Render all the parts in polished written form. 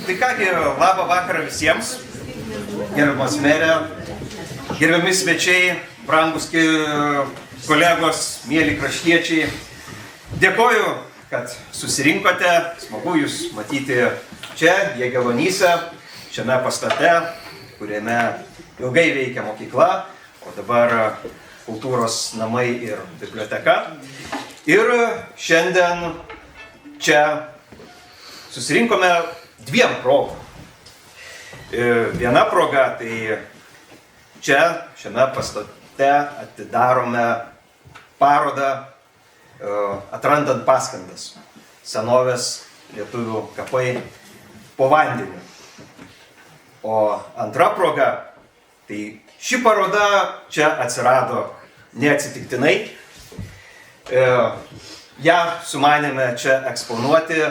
Tai kągi, labą vakarą visiems, gerbiamas merė, gerbiami svečiai, brangus kolegos, mėly kraštiečiai. Dėkoju, kad susirinkote, smagu jūs matyti čia, Jagėlonyse, šiame pastate, kuriame ilgai veikia mokykla, o dabar kultūros namai ir biblioteka. Ir šiandien čia susirinkome dviem progom. Viena proga, tai čia, šiame pastate atidarome parodą Atrandant paskandas. Senovės lietuvių kapai po vandeniu. O antra proga, tai ši paroda čia atsirado neatsitiktinai. Ja sumanėme čia eksponuoti,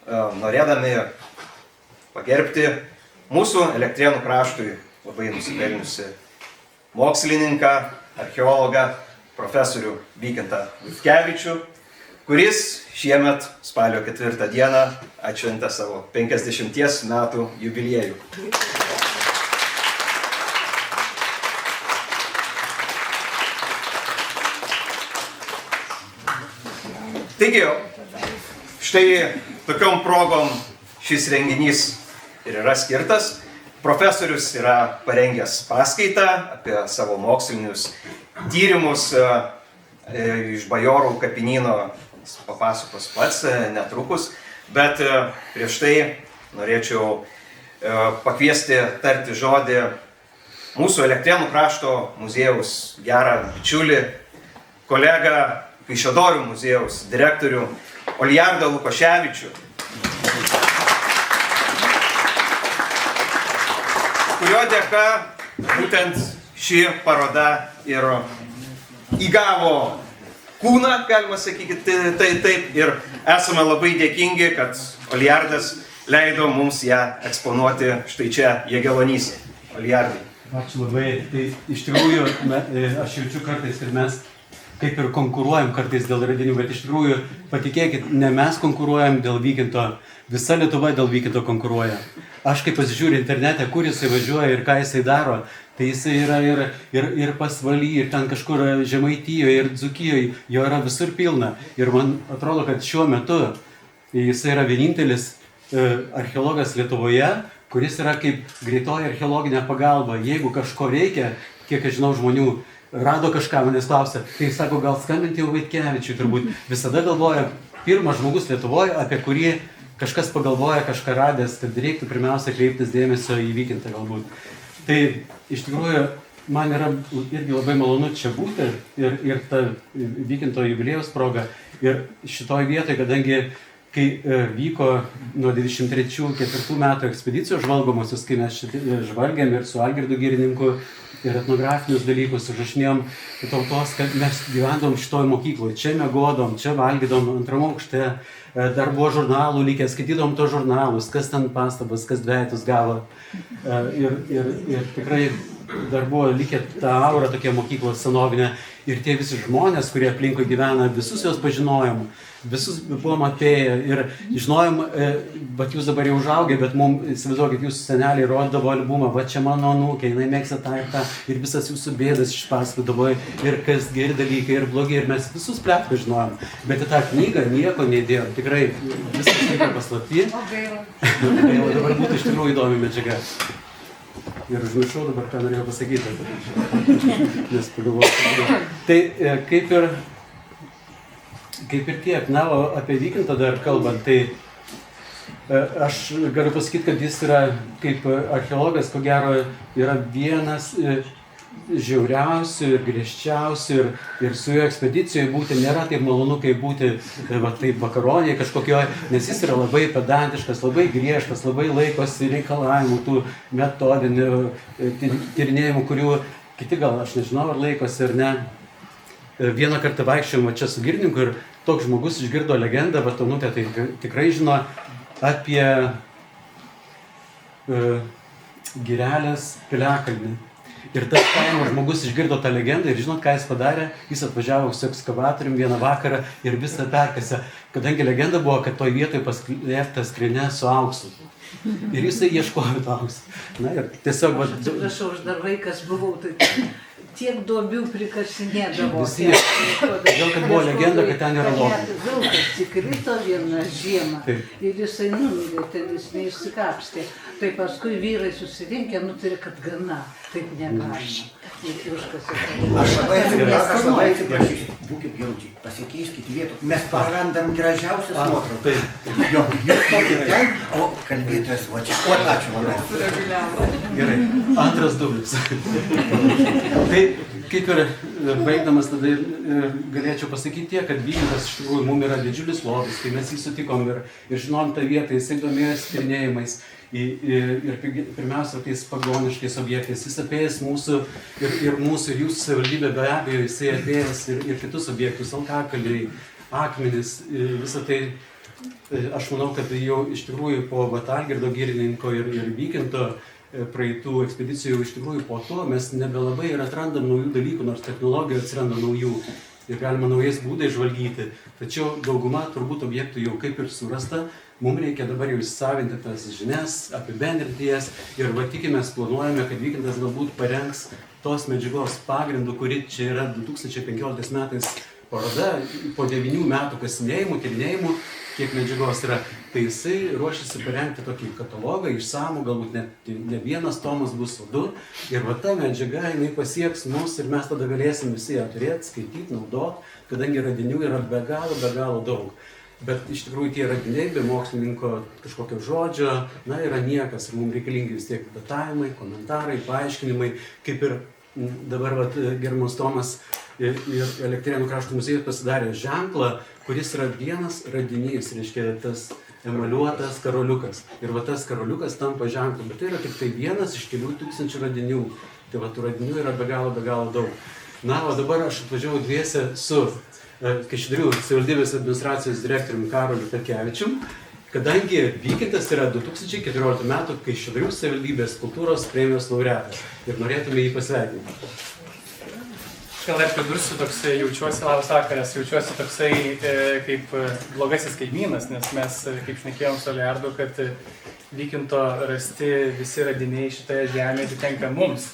norėdami pagerbti mūsų Elektrėnų kraštui labai nusipelniusi mokslininką, archeologą, profesorių Vykintą Liutkevičių, kuris šiemet spalio 4 dieną atšventė savo 50 metų jubiliejų. Taigi, štai tokiom progom šis renginys ir yra skirtas. Profesorius yra parengęs paskaitą apie savo mokslinius tyrimus iš Bajorų kapinyno, jis papasakos pats netrukus, bet prieš tai norėčiau pakviesti tarti žodį mūsų Elektrėnų krašto muziejaus gerą bičiulį, kolegą, Kaišiadorių muziejaus direktorių Olijardą Lukoševičių, kurio dėka būtent ši paroda ir įgavo kūną, galima sakyti taip, ir esame labai dėkingi, kad Olijardas leido mums ją eksponuoti štai čia Jagėlonyse. Olijardai. Ačiū labai. Tai iš tikrųjų aš jaučiu kartais, kad mes kaip ir konkuruojam kartais dėl radinių, bet iš tikrųjų, patikėkit, ne mes konkuruojam dėl Vykinto, visa Lietuva dėl Vykinto konkuruoja. Aš kaip pasižiūriu internete, kur jisai važiuoja ir ką jisai daro, tai jisai yra ir Pasvaly, ir ten kažkur Žemaitijoje, ir Dzūkijoje, jo yra visur pilna. Ir man atrodo, kad šiuo metu jisai yra vienintelis archeologas Lietuvoje, kuris yra kaip greitoji archeologinė pagalba. Jeigu kažko reikia, kiek aš žinau žmonių, rado kažką, manęs klausia, tai sako, gal skambinti jau Vaitkevičiui, turbūt visada galvoja, pirmas žmogus Lietuvoje, apie kurį kažkas pagalvoja, kažką radęs, kad reiktų pirmiausia kreiptis dėmesio į Vykintą galbūt. Tai iš tikrųjų man yra irgi labai malonu čia būti ir ta Vykinto jubiliejaus proga. Ir šitoj vietoje, kadangi kai vyko nuo 93-4 metų ekspedicijos žvalgomosios, kai mes žvalgėm ir su Algirdu Girininku, ir etnografinius dalykus, užrašinėjom tautos, kad mes gyvendom šitoj mokykloje, čia miegodom, čia valgydom antram aukšte, dar buvo žurnalų likę, skaitydom to žurnalus, kas ten pastabas, kas dvejetus gavo. Ir tikrai dar buvo likę ta aura tokia mokyklos senovinė. Ir tie visi žmonės, kurie aplinkui gyvena, visus juos pažinojom, visus buvom apėję ir žinojom, bet jūs dabar jau užaugę, bet mums, įsivaizduokit, jūsų seneliai rodavo albumą, va čia mano anūkė, jinai mėgsta tą ir tą, ir visas jūsų bėdas išpasakodavo, ir kas geri dalykai, ir blogi, ir mes visus pletkus žinojom. Bet į tą knygą nieko neįdėjom, tikrai viskas liko paslapty. Gaila, dabar būtų iš tikrųjų įdomi medžiaga. Ir užmiršau dabar, ką norėjau pasakyti. Nes pagalvojau. Tai kaip ir tiek, na, o apie Vykintą dar kalbant, tai aš galiu pasakyti, kad jis yra kaip archeologas, ko gero, yra vienas žiauriausių ir griežčiausių ir su jo ekspedicijoje būti nėra taip malonu, kaip būti taip vakaronėje kažkokioje, nes jis yra labai pedantiškas, labai griežtas, labai laikosi reikalavimų, tų metodinių tyrinėjimų, kurių kiti gal, aš nežinau, ar laikosi ar ne. Vieną kartą vaikščiojom čia su Girininku ir toks žmogus išgirdo legendą, bet Onutė tai tikrai žino apie Girelės piliakalnį. Ir tas kaimo žmogus išgirdo tą legendą ir žinot, ką jis padarė? Jis atvažiavo su ekskavatorium vieną vakarą ir visą perkasė. Kadangi legenda buvo, kad toj vietoje paslėpta skrynia su auksu. Ir jisai ieškojo to auksu. Na ir tiesiog... Atsiprašau, aš dar vaikas buvau, tai tiek duobių prikasinėdavo. Visi, todėl kad buvo legenda, kad ten yra lobis. Vilkas įkrito vieną žiemą Taip. ir jisai numirė, ten jis neišsikapstė. Tai paskui vyrai susirinkę, nutarė, kad gana, taip negalima. Ir užkasė. Aš labai atsiprašysiu, būkit jaučiai, pasikeiskit vietų. Mes prarandam gražiausias nuotraukas. Taip. Jo, jūs tokį ten, o kalbėtojas va čia. O, ačiū labai. Gerai, antras dublis. Tai kaip ir baigdamas tada galėčiau pasakyti tiek, kad Vykintas iš tikrųjų mums yra didžiulis lobis, tai mes jį sutikom ir žinom tą vietą, jisai domėjęs tyrinėjimais ir pirmiausia tais pagoniškais objektais, jis apėjęs mūsų ir mūsų ir jūsų savivaldybė be abejo, jisai apėjęs ir kitus objektus, alkakaliai, akmenis, visą tai. Aš manau, kad jau iš tikrųjų po Algirdo Girininko ir Vykinto praeitų ekspedicijų iš tikrųjų po to mes nebelabai ir atrandam naujų dalykų, nors technologijų atsiranda naujų ir galima naujais būdais žvalgyti. Tačiau dauguma turbūt objektų jau kaip ir surasta, mums reikia dabar jau įsisavinti tas žinias, apibendrinti jas ir va tikimės, planuojame, kad Vykintas galbūt parengs tos medžiagos pagrindų, kuri čia yra 2015 metais paroda po 9 metų kasinėjimų, tyrinėjimų, kiek medžiagos yra, tai jisai ruošiasi parengti tokį katalogą, išsamų, galbūt net ne vienas tomas bus, o 2. Ir va ta medžiaga, jinai pasieks mus ir mes tada galėsim visi ją turėti, skaityti, naudoti, kadangi radinių yra be galo daug. Bet iš tikrųjų tie radiniai be mokslininko kažkokio žodžio, na, yra niekas ir mums reikalingi vis tiek datavimai, komentarai, paaiškinimai, kaip ir dabar gerbiamas Tomas ir Elektrėnų krašto muziejus pasidarė ženklą, kuris yra vienas radinys, reiškia tas emaliuotas karoliukas. Ir va tas karoliukas tampa ženklu, bet tai yra tik tai vienas iš kelių tūkstančių radinių. Tai va tų radinių yra be galo daug. Na, o dabar aš atvažiavau dviese su Kaišiadorių savivaldybės administracijos direktoriumi Karoliu Petkevičium, kadangi Vykintas yra 2014 metų Kaišiadorių savivaldybės kultūros premijos laureatas ir norėtume jį pasveikinti. Gal ir pridursiu toksai, labas vakaras, jaučiuosi toksai kaip blogasis kaimynas, nes mes, kaip šnekėjom su Aliardu, kad Vykinto rasti visi radiniai šitoje žemėje atitenka mums.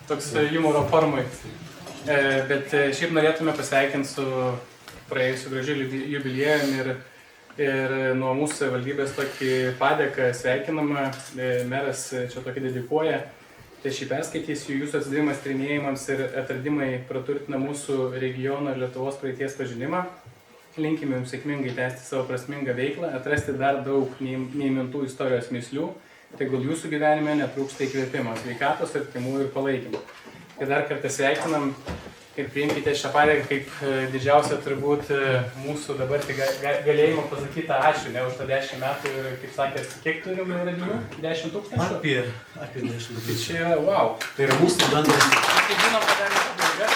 Toks humoro formai. Bet šiaip norėtume pasveikinti su praėjusiu gražiu jubiliejumi ir nuo mūsų valdybės tokį padėką sveikinamą, meras čia tokį dedikuoja. Tai šį perskaitysiu, jūsų atsidavimas tyrinėjimams ir atradimai praturtina mūsų regiono ir Lietuvos praeities pažinimą. Linkime jums sėkmingai tęsti savo prasmingą veiklą, atrasti dar daug neįmintų istorijos mįslių, tegul jūsų gyvenime netrūksta įkvėpimo, sveikatos, artimų ir palaikymo. Ir dar kartą sveikinam ir priimkite šią padėką kaip didžiausia turbūt mūsų dabar galėjimo pasakyti ačiū, ne už tą 10 metų ir, kaip sakėt, kiek turim radinių? 10 tūkstančių? Apie 10 tūkstančių. Tai čia, wow. Tai yra mūsų bendras. Tai žinom, kad dar nepabaiga.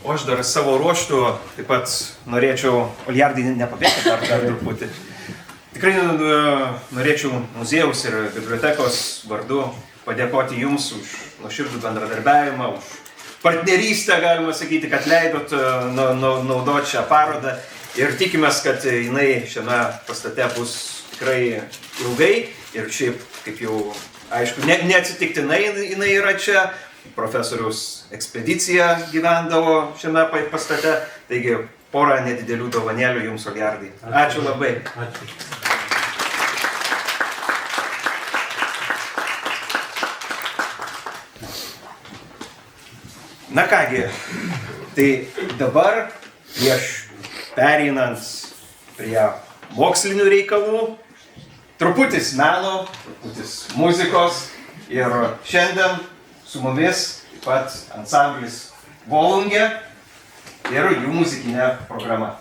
O aš dar savo ruoštų taip pat norėčiau, Oliardai, nepabėgti dar truputį. Tikrai norėčiau muziejaus ir bibliotekos vardu padėkoti Jums už nuoširdų bendradarbiavimą, už partnerystę, galima sakyti, kad leidot naudoti šią parodą. Ir tikimės, kad jinai šiame pastate bus tikrai ilgai. Ir šiaip, kaip jau aišku, neatsitiktinai jinai yra čia. Profesoriaus ekspedicija gyvendavo šiame pastate. Taigi, porą nedidelių dovanėlių Jums, Oliardai. Ačiū labai. Ačiū. Na kągi, tai dabar prieš pereinant prie mokslinių reikalų, truputis meno, truputis muzikos ir šiandien su mumis taip pat ansamblis Volungė ir jų muzikinė programa.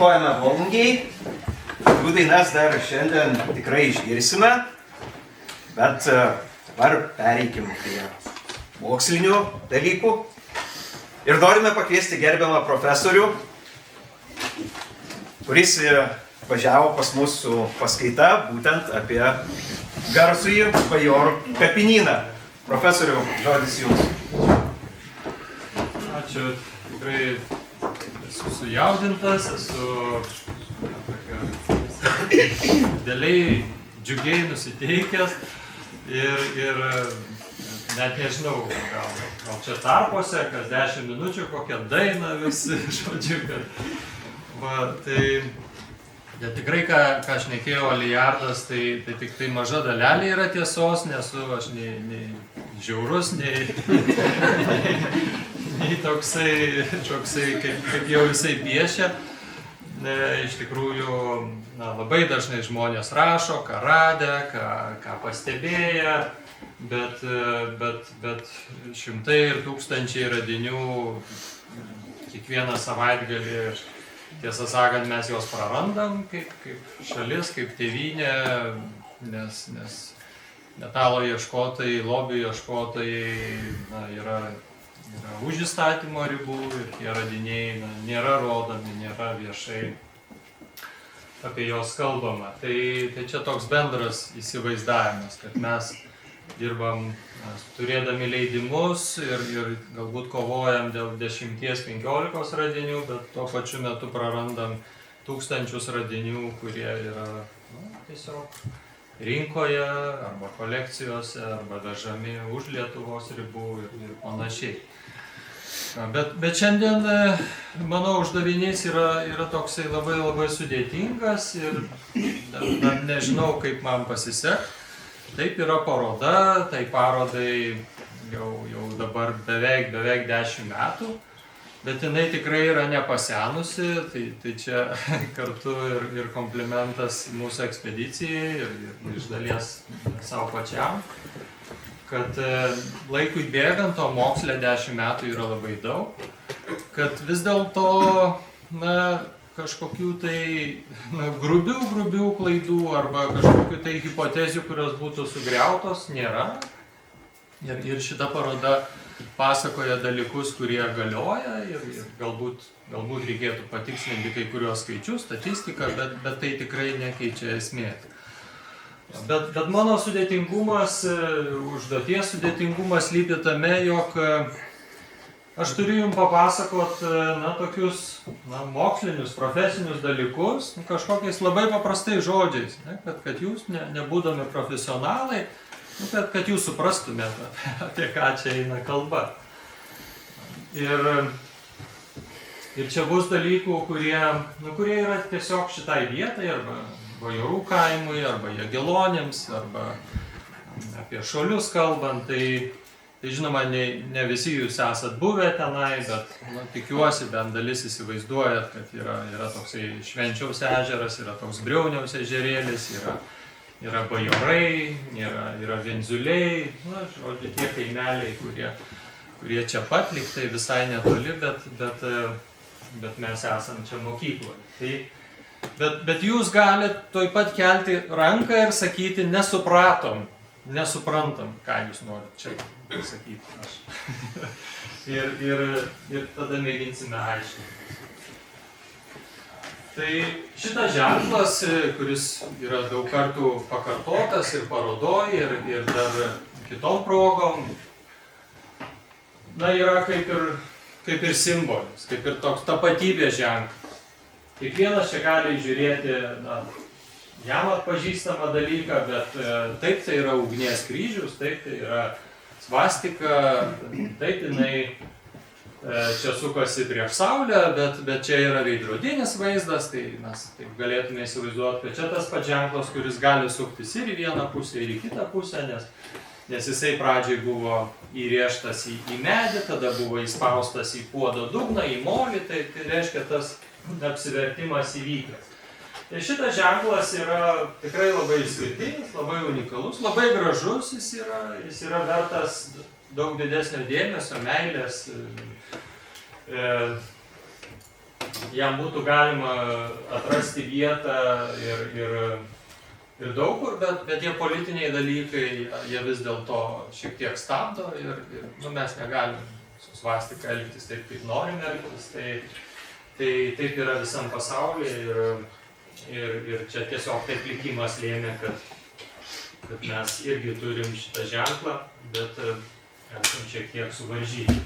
Dėkojame Volungiai. Jų dainas dar šiandien tikrai išgirsime, bet dabar pereikim prie mokslinių dalykų. Ir norime pakviesti gerbiamą profesorių, kuris važiavo pas mus su paskaita būtent apie garsųjį Bajorų kapinyną. Profesoriau, žodis jums. Ačiū, tikrai esu sujaudintas, esu dėliai džiugiai nusiteikęs ir net nežinau, gal čia tarpuose, kas 10 minučių, kokią dainą visi, žodžiu, kad tai tikrai, ką šnekėjo Olijardas, tai tik tai maža dalelė yra tiesos, nesu aš nei žiaurus, nei toksai, kaip jau jisai piešia. Iš tikrųjų, labai dažnai žmonės rašo, ką radę, ką pastebėję, bet šimtai ir tūkstančiai radinių kiekvieną savaitgalį, tiesą sakant, mes juos prarandam kaip šalis, kaip tėvynė, nes metalo ieškotojai, lobių ieškotojai yra už įstatymo ribų ir tie radiniai nėra rodomi, nėra viešai apie juos kalbama. Tai čia toks bendras įsivaizdavimas, kad mes dirbam turėdami leidimus ir galbūt kovojam dėl 10-15 radinių, bet tuo pačiu metu prarandam tūkstančius radinių, kurie yra tiesiog rinkoje arba kolekcijose arba vežami už Lietuvos ribų ir panašiai. Bet šiandien, manau, uždavinys yra toksai labai sudėtingas ir dar nežinau, kaip man pasiseks. Taip yra paroda, tai parodai jau dabar beveik 10 metų, bet jinai tikrai yra nepasenusi, tai čia kartu ir komplimentas mūsų ekspedicijai ir iš dalies savo pačiam, kad laikui bėgant, o moksle 10 metų yra labai daug, kad vis dėlto kažkokių tai grubių klaidų arba kažkokių tai hipotezių, kurios būtų sugriautos, nėra. Ir šita paroda pasakoja dalykus, kurie galioja ir galbūt reikėtų patikslinti kai kuriuos skaičius, statistiką, bet tai tikrai nekeičia esmės. Bet mano sudėtingumas, užduoties sudėtingumas lypi tame, jog aš turiu jums papasakot tokius mokslinius, profesinius dalykus, kažkokiais labai paprastais žodžiais, kad jūs, nebūdami profesionalai, kad jūs suprastumėte, apie ką čia eina kalba. Ir čia bus dalykų, kurie yra tiesiog šitai vietai, arba Bajorų kaimui, arba Jagelonėms, arba apie šolius kalbant, tai žinoma, ne visi jūs esat buvę tenai, bet tikiuosi, bent dalis įsivaizduojat, kad yra toksai Švenčiaus ežeras, yra toks Briauniaus ežerėlis, yra Bajorai, yra Vienziuliai, žodžiu, tie kaimeliai, kurie čia pat liktai visai netoli, bet mes esam čia mokykloje. Bet jūs galite toj pat kelti ranką ir sakyti, nesuprantam, ką jūs norite čia pasakyti. Ir tada mėginsime aiškinti. Tai šitas ženklas, kuris yra daug kartų pakartotas ir parodoj, ir dar kitom progom, yra kaip ir simbolis, kaip ir toks tapatybės ženklas. Kiekvienas čia gali žiūrėti jam atpažįstamą dalyką, bet taip tai yra ugnies kryžius, taip tai yra svastika, taip jinai čia sukasi prieš saulę, bet čia yra veidrodinis vaizdas, tai mes taip galėtume įsivaizduoti, kad čia tas pats ženklas, kuris gali suktis ir į vieną pusę, ir į kitą pusę, nes jisai pradžiai buvo įrėžtas į medį, tada buvo įspaustas į puodo dugną, į molį, tai reiškia tas apsivertimas įvykęs. Tai šitas ženklas yra tikrai labai išskirtinis, labai unikalus, labai gražus, jis yra vertas daug didesnio dėmesio, meilės. jam būtų galima atrasti vietą ir daug kur, bet tie politiniai dalykai, jie vis dėlto šiek tiek stabdo ir mes negalim su svastika elgtis taip, kaip norime elgtis. Tai taip yra visam pasaulyje ir čia tiesiog taip likimas lėmė, kad mes irgi turim šitą ženklą, bet esam šiek tiek suvaržyti.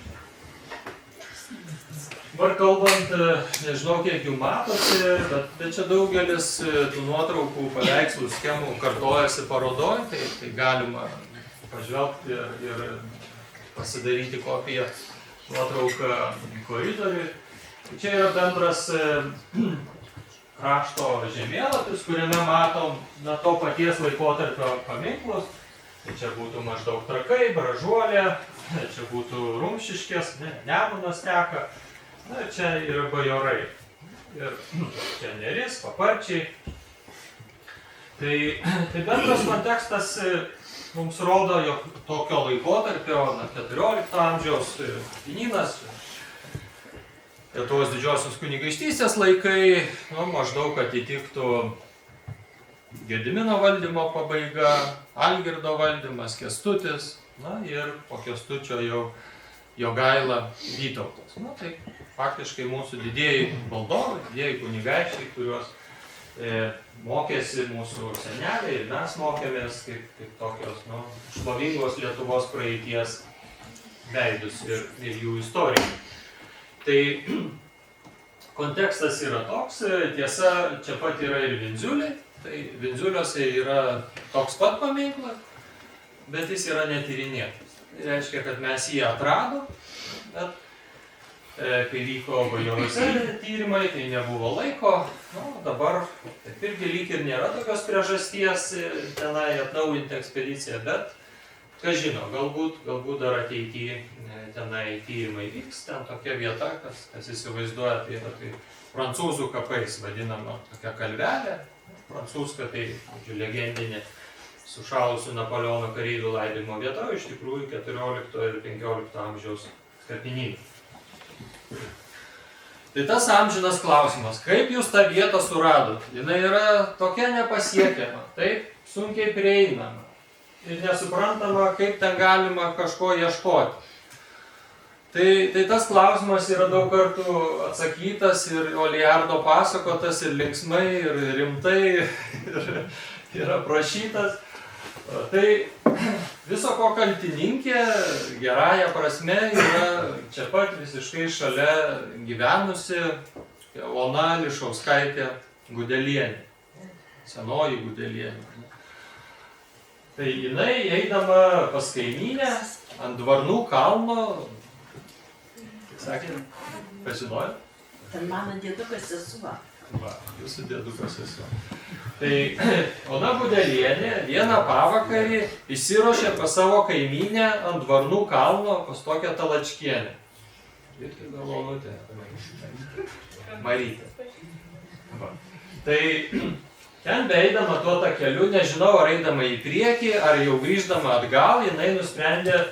Dabar kalbant, nežinau kiek jų matosi, bet čia daugelis tų nuotraukų, paveikslų, schemų kartojasi parodoj, tai galima pažvelgti ir pasidaryti kopiją nuotrauką koridoriui. Čia yra bendras krašto žemėlapis, kuriame matom to paties laikotarpio paminklus. Tai čia būtų maždaug Trakai, Bražuolė, čia būtų Rumšiškės, Nemunas teka. Na, čia yra bajorai. Ir čia Neris, Paparčiai. Tai bendras kontekstas mums rodo, jog tokio laikotarpio, 14 amžiaus Dinynas, Lietuvos didžiosios kunigaikštystės laikai, maždaug atitiktų Gedimino valdymo pabaiga, Algirdo valdymas, Kęstutis, ir po Kęstučio jau Jogaila, Vytautas. Tai faktiškai mūsų didieji valdovai, didieji kunigaikščiai, kuriuos mokėsi mūsų seneliai ir mes mokėmės kaip tokios šlovingos Lietuvos praeities veidus ir jų istoriją. Tai kontekstas yra toks, tiesa, čia pat yra ir Vindziuliai, tai Vindziuliuose yra toks pat paminklas, bet jis yra netyrinėtas. Tai reiškia, kad mes jį atradom, bet kai vyko bajoruose tyrimai, tai nebuvo laiko, dabar taip irgi lyg ir nėra tokios priežasties tenai atnaujinti ekspediciją, bet kas žino, galbūt dar ateityje tenai tyrimai vyks, ten tokia vieta, kas įsivaizduoja, tai yra prancūzų kapais vadinama tokia kalvelė, prancūzska tai legendinė sušalusių Napoleono kareivių laidojimo vieta, iš tikrųjų 14 ir 15 amžiaus kapinynė. Tai tas amžinas klausimas, kaip jūs tą vietą suradot? Jinai yra tokia nepasiekiama, taip sunkiai prieinama ir nesuprantama, kaip ten galima kažko ieškoti. Tai tas klausimas yra daug kartų atsakytas ir Olijardo pasakotas ir linksmai, ir rimtai, ir aprašytas. Tai viso ko kaltininkė, gerąja prasme, yra čia pat visiškai šalia gyvenusi Ona Lišauskaitė Gudelienė, senoji Gudelienė. Tai jinai, eidama pas kaimynę ant Dvarnų kalno, sakė, pasinori? Ten mano dėdukas sesuo. Va, jūsų dėdukas sesuo. Tai Ona Gudelienė vieną pavakarį įsiruošė pas savo kaimynę ant Dvarnų kalno pas tokią Talačkienę. Irgi galvonutė. Marytė. Va. Tai ten beeidama tuo takeliu, nežinau, ar eidama į priekį, ar jau grįždama atgal, jinai nusprendė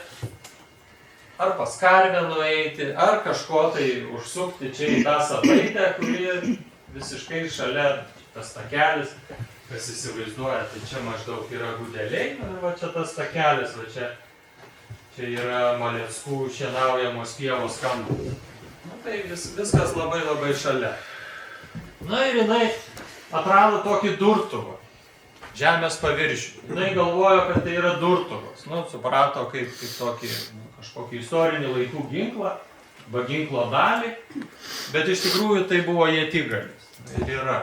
ar pas karvę nueiti, ar kažko tai užsukti čia į tą savaitę, kuri visiškai šalia tas takelis, kas įsivaizduoja, tai čia maždaug yra Gudeliai, va čia tas takelis, va čia yra Maleckų šienaujamos pievos kampas. Tai viskas labai šalia. Na ir jinai atrado tokį durtuvą, žemės paviršių. Jinai galvojo, kad tai yra durtuvas. Suprato kaip tokį kažkokį istorinį laikų ginklą, arba ginklo dalį, bet iš tikrųjų tai buvo ietigalis. Ir yra.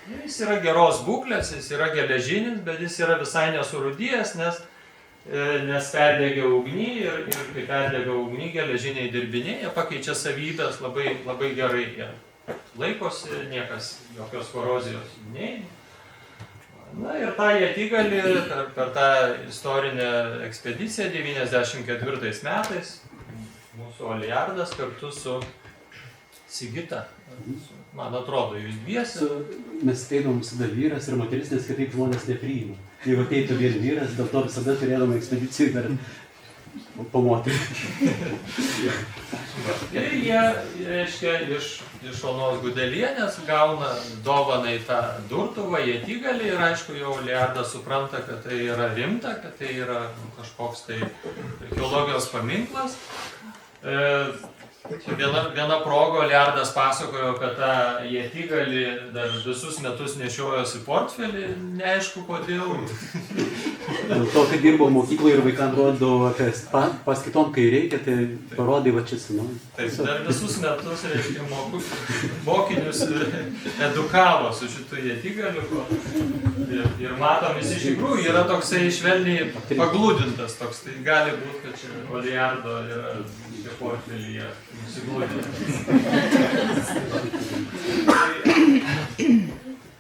Jis yra geros būklės, jis yra geležinis, bet jis yra visai nesurūdijęs, nes perdegė ugnį ir kai perdega ugnį geležiniai dirbiniai, jie pakeičia savybės labai gerai. Jie laikosi, niekas jokios korozijos neina. Na ir tą ietigalį per tą istorinę ekspediciją 94 metais mūsų Olijardas kartu su Sigita, man atrodo, jūs dviesi. Mes ateidavom visada vyras ir moteris, nes kitaip žmonės nepriima. Jeigu ateitų vien vyras, dėl to visada turėdama ekspedicijai dar pamoti. Ir jie, reiškia, iš onos Gudelienės gauna dovanai tą durtuvą, ietigalį ir aišku, jau Oliardas supranta, kad tai yra rimta, kad tai yra kažkoks tai archeologijos paminklas. Viena proga Oliardas pasakojo, kad tą ietigalį dar visus metus nešiojosi portfelį, neaišku kodėl. Dėl to, kai dirbo mokykloje ir vaikams rodau paskaitom, kai reikia, tai parodai va čia senoji. Taip, dar visus metus, reiškia, mokinius edukavo su šitu ietigaliu. Ir matom, jis iš tikrųjų yra toksai švelniai paglūdintas toks. Tai gali būti, kad čia Oliardo yra čia portfelyje nusiglūdintas.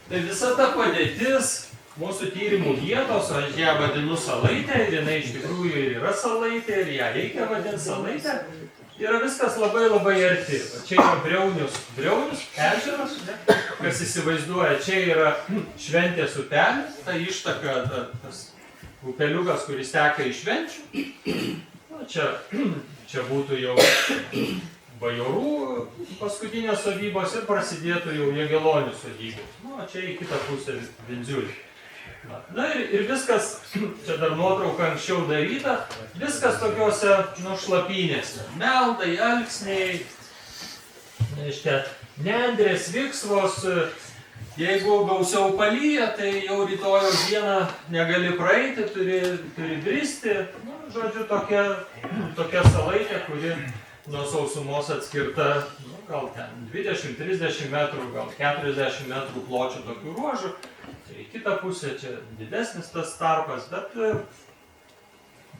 Tai visa ta padėtis mūsų tyrimų vietos, aš ją vadinu salaitė, ir jinai iš tikrųjų ir yra salaitė, ir ją reikia vadinti salaitė. Yra viskas labai labai arti. Čia yra Briaunius ežeras, kas įsivaizduoja, čia yra Šventės upelis, ta ištaka, tas upeliukas, kuris teka iš Švenčių. Čia būtų jau Bajorų paskutinės sodybos ir prasidėtų jau Jagelonių sodybos. Čia į kitą pusę Vindziulį. Na ir viskas, čia dar nuotrauka anksčiau daryta, viskas tokiuose šlapynėse. Meldai, alksniai, nendrės, viksvos. Jeigu gausiau palyja, tai jau rytojaus dieną negali praeiti, turi bristi. Žodžiu, tokia salaitė, kuri nuo sausumos atskirta gal ten 20-30 metrų, gal 40 metrų pločio tokių ruožų. Į kitą pusę čia didesnis tas tarpas, bet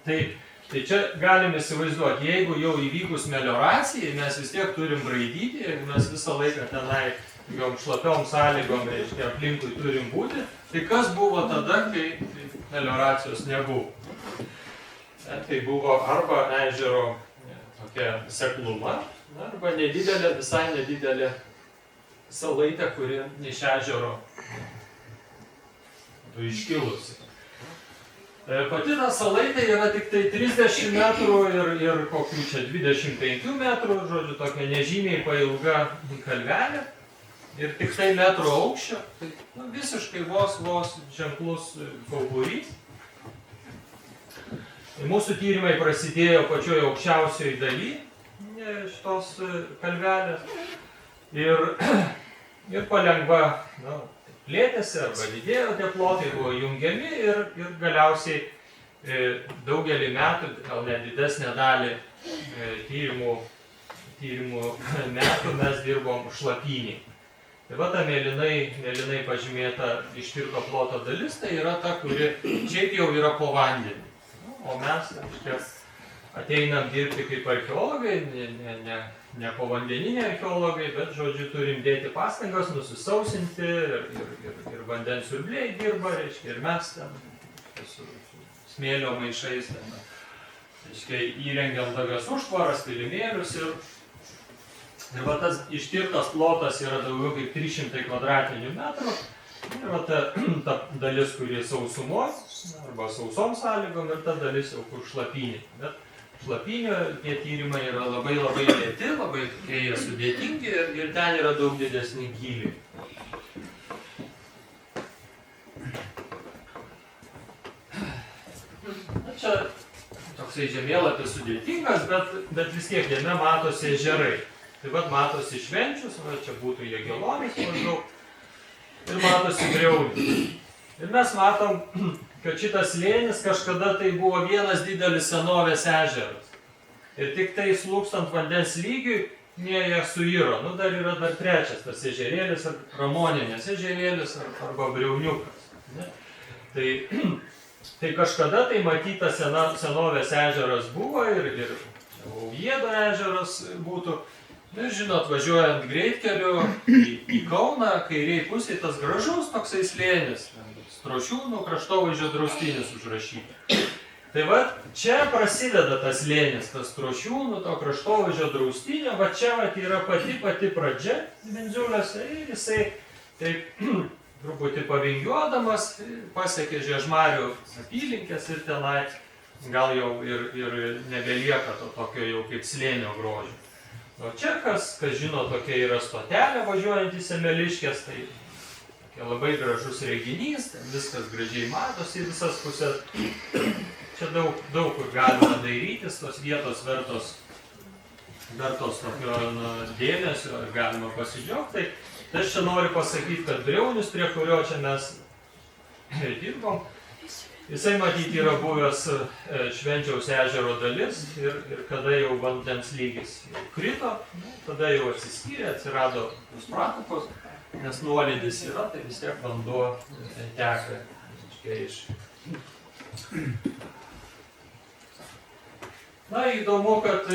tai čia galim įsivaizduoti, jeigu jau įvykus melioracijai, mes vis tiek turim braidyti, jeigu mes visą laiką tenai tokiom šlapiom sąlygom, reiškia, aplinkui turim būti, tai kas buvo tada, kai melioracijos nebuvo? Tai buvo arba ežero tokia sekluma, arba nedidelė, visai nedidelė salaitė, kuri iš ežero iškilusi. Pati ta salaitė yra tik tai 30 metrų ir kokių čia 25 metrų, žodžiu, tokia nežymiai pailga kalvelė ir tik tai metro aukščio, tai visiškai vos ženklus kauburys. Mūsų tyrimai prasidėjo pačioje aukščiausioje daly šitos kalvelės ir palengva plėtėsi arba didėjo tie plotai, buvo jungiami ir galiausiai daugelį metų, gal net didesnę dalį tyrimų metų mes dirbom šlapyniai. Tai va ta mėlynai pažymėta ištirto ploto dalis, tai yra ta, kuri šiaip jau yra po vandeniu. O mes ateinam dirbti kaip archeologai, ne povandeniniai archeologai, bet, žodžiu, turim dėti pastangas, nusisausinti ir vandens siurbliai dirba, reiškia, ir mes ten su smėlio maišais ten, reiškia, įrengiam tokias užtvaras, kilimėlius ir va tas ištirtas plotas yra daugiau kaip 300 kvadratinių metrų. Ir va ta dalis, kuri sausumos, arba sausom sąlygom, ir ta dalis jau kur šlapynė. Bet šlapynio tie tyrimai yra labai lėti, labai tokie sudėtingi ir ten yra daug didesni gyliai. Čia toksai žemėlapis sudėtingas, bet vis tiek jame matosi ežerai. Taip pat matosi Švenčius, čia būtų Jagelonis maždaug. Ir matosi Briaunis. Ir mes matom, kad šitas slėnis kažkada tai buvo vienas didelis senovės ežeras. Ir tik tai slūgstant vandens lygiui, jie suiro. Dar yra dar trečias tas ežerėlis, Ramoninės ežerėlis arba Briauniukas. Tai kažkada tai matytas senovės ežeras buvo ir Aujėdo ežeras būtų. Ir žinot, važiuojant greitkeliu į Kauną, kairiai pusėje tas gražus toksai slėnis, Strošiūnų kraštovaizdžio draustinis užrašyta. Tai va, čia prasideda tas slėnis, tas Strošiūnų, to kraštovaizdžio draustinio, va čia va yra pati pradžia Vindziuliuose ir jisai taip truputį pavingiuodamas pasiekė Žiežmarių apylinkės ir tenai gal jau ir nebelieka to tokio jau kaip slėnio grožio. O čia, kas žino, tokia yra stotelė važiuojant į Semeliškes, tai labai gražus reginys, viskas gražiai matosi į visas pusės. Čia daug kur galima dairytis, tos vietos vertos tokio dėmesio ir galima pasidžiaugti. Tai aš čia noriu pasakyti, kad Briaunis, prie kurio čia mes dirbom, jisai matyti yra buvęs Švenčiaus ežero dalis ir kada jau vandens lygis krito, tada jau atsiskyrė, atsirado pratakos. Nes nuolydis yra, tai vis tiek vanduo teka iš. Na, įdomu, kad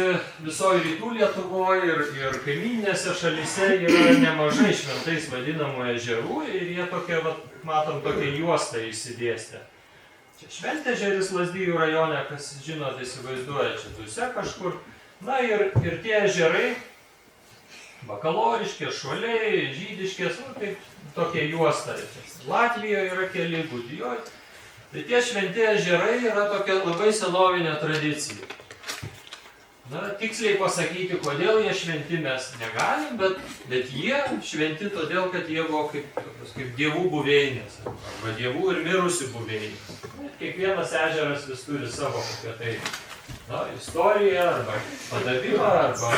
visoje rytų Lietuvoje ir kaimyninėse šalyse yra nemažai šventais vadinamų ežerų ir jie tokie, matom, tokie juostą išsidėstę. Čia Šventežeris Lazdijų rajone, kas žinot, įsivaizduoja, čia Duse kažkur. Na ir tie ežerai, Bakaloriškės, Šuoliai, Žydiškės, tai tokie juostai. Latvijoje yra keli, Gudijoje. Tai tie šventi ežerai yra tokia labai senovinė tradicija. Na, tiksliai pasakyti, kodėl jie šventi mes negalim, bet jie šventi todėl, kad jie buvo kaip dievų buveinės, arba dievų ir mirusių buveinės. Kiekvienas ežeras vis turi savo kokią tai istoriją, arba padavimą, arba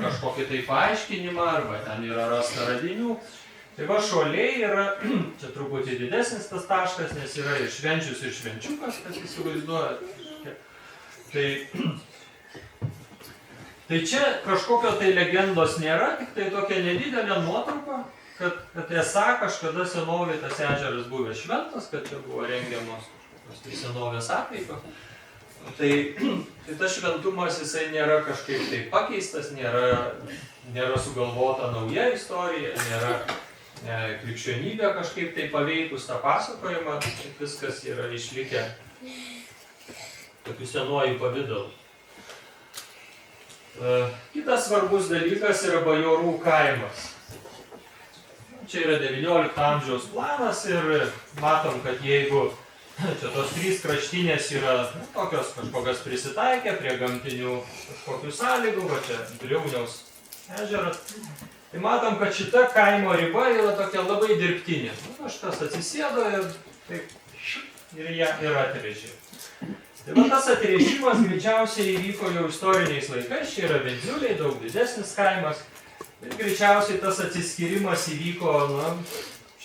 kažkokį tai paaiškinimą, arba ten yra rasta radinių. Tai va, Šuoliai yra, čia truputį didesnis tas taškas, nes yra ir Švenčius, ir Švenčiukas, kas įsivaizduoja. Tai čia kažkokio tai legendos nėra, tik tai tokia nedidelė nuotrauka, kad esą kažkada senovėje tas ežeras buvo šventas, kad čia buvo rengiamos kažkokios senovės apeigos. Tai tas šventumas jisai nėra kažkaip tai pakeistas, nėra sugalvota nauja istorija, nėra krikščionybė kažkaip tai paveikus tą pasakojimą, viskas yra išlikę tokiu senuoju pavidalu. Kitas svarbus dalykas yra bajorų kaimas. Čia yra 19 amžiaus planas ir matom, kad jeigu čia tos trys kraštinės yra tokios kažkokios prisitaikę prie gamtinių kažkokių sąlygų, va čia Briauniaus ežeras, tai matom, kad šita kaimo riba yra tokia labai dirbtinė. Kažkas atsisėdo ir ją ir atrėžė. Tai va tas atrėžimas greičiausiai įvyko jau istoriniais laikais, čia yra Vindziuliai, daug didesnis kaimas. Ir greičiausiai tas atsiskyrimas įvyko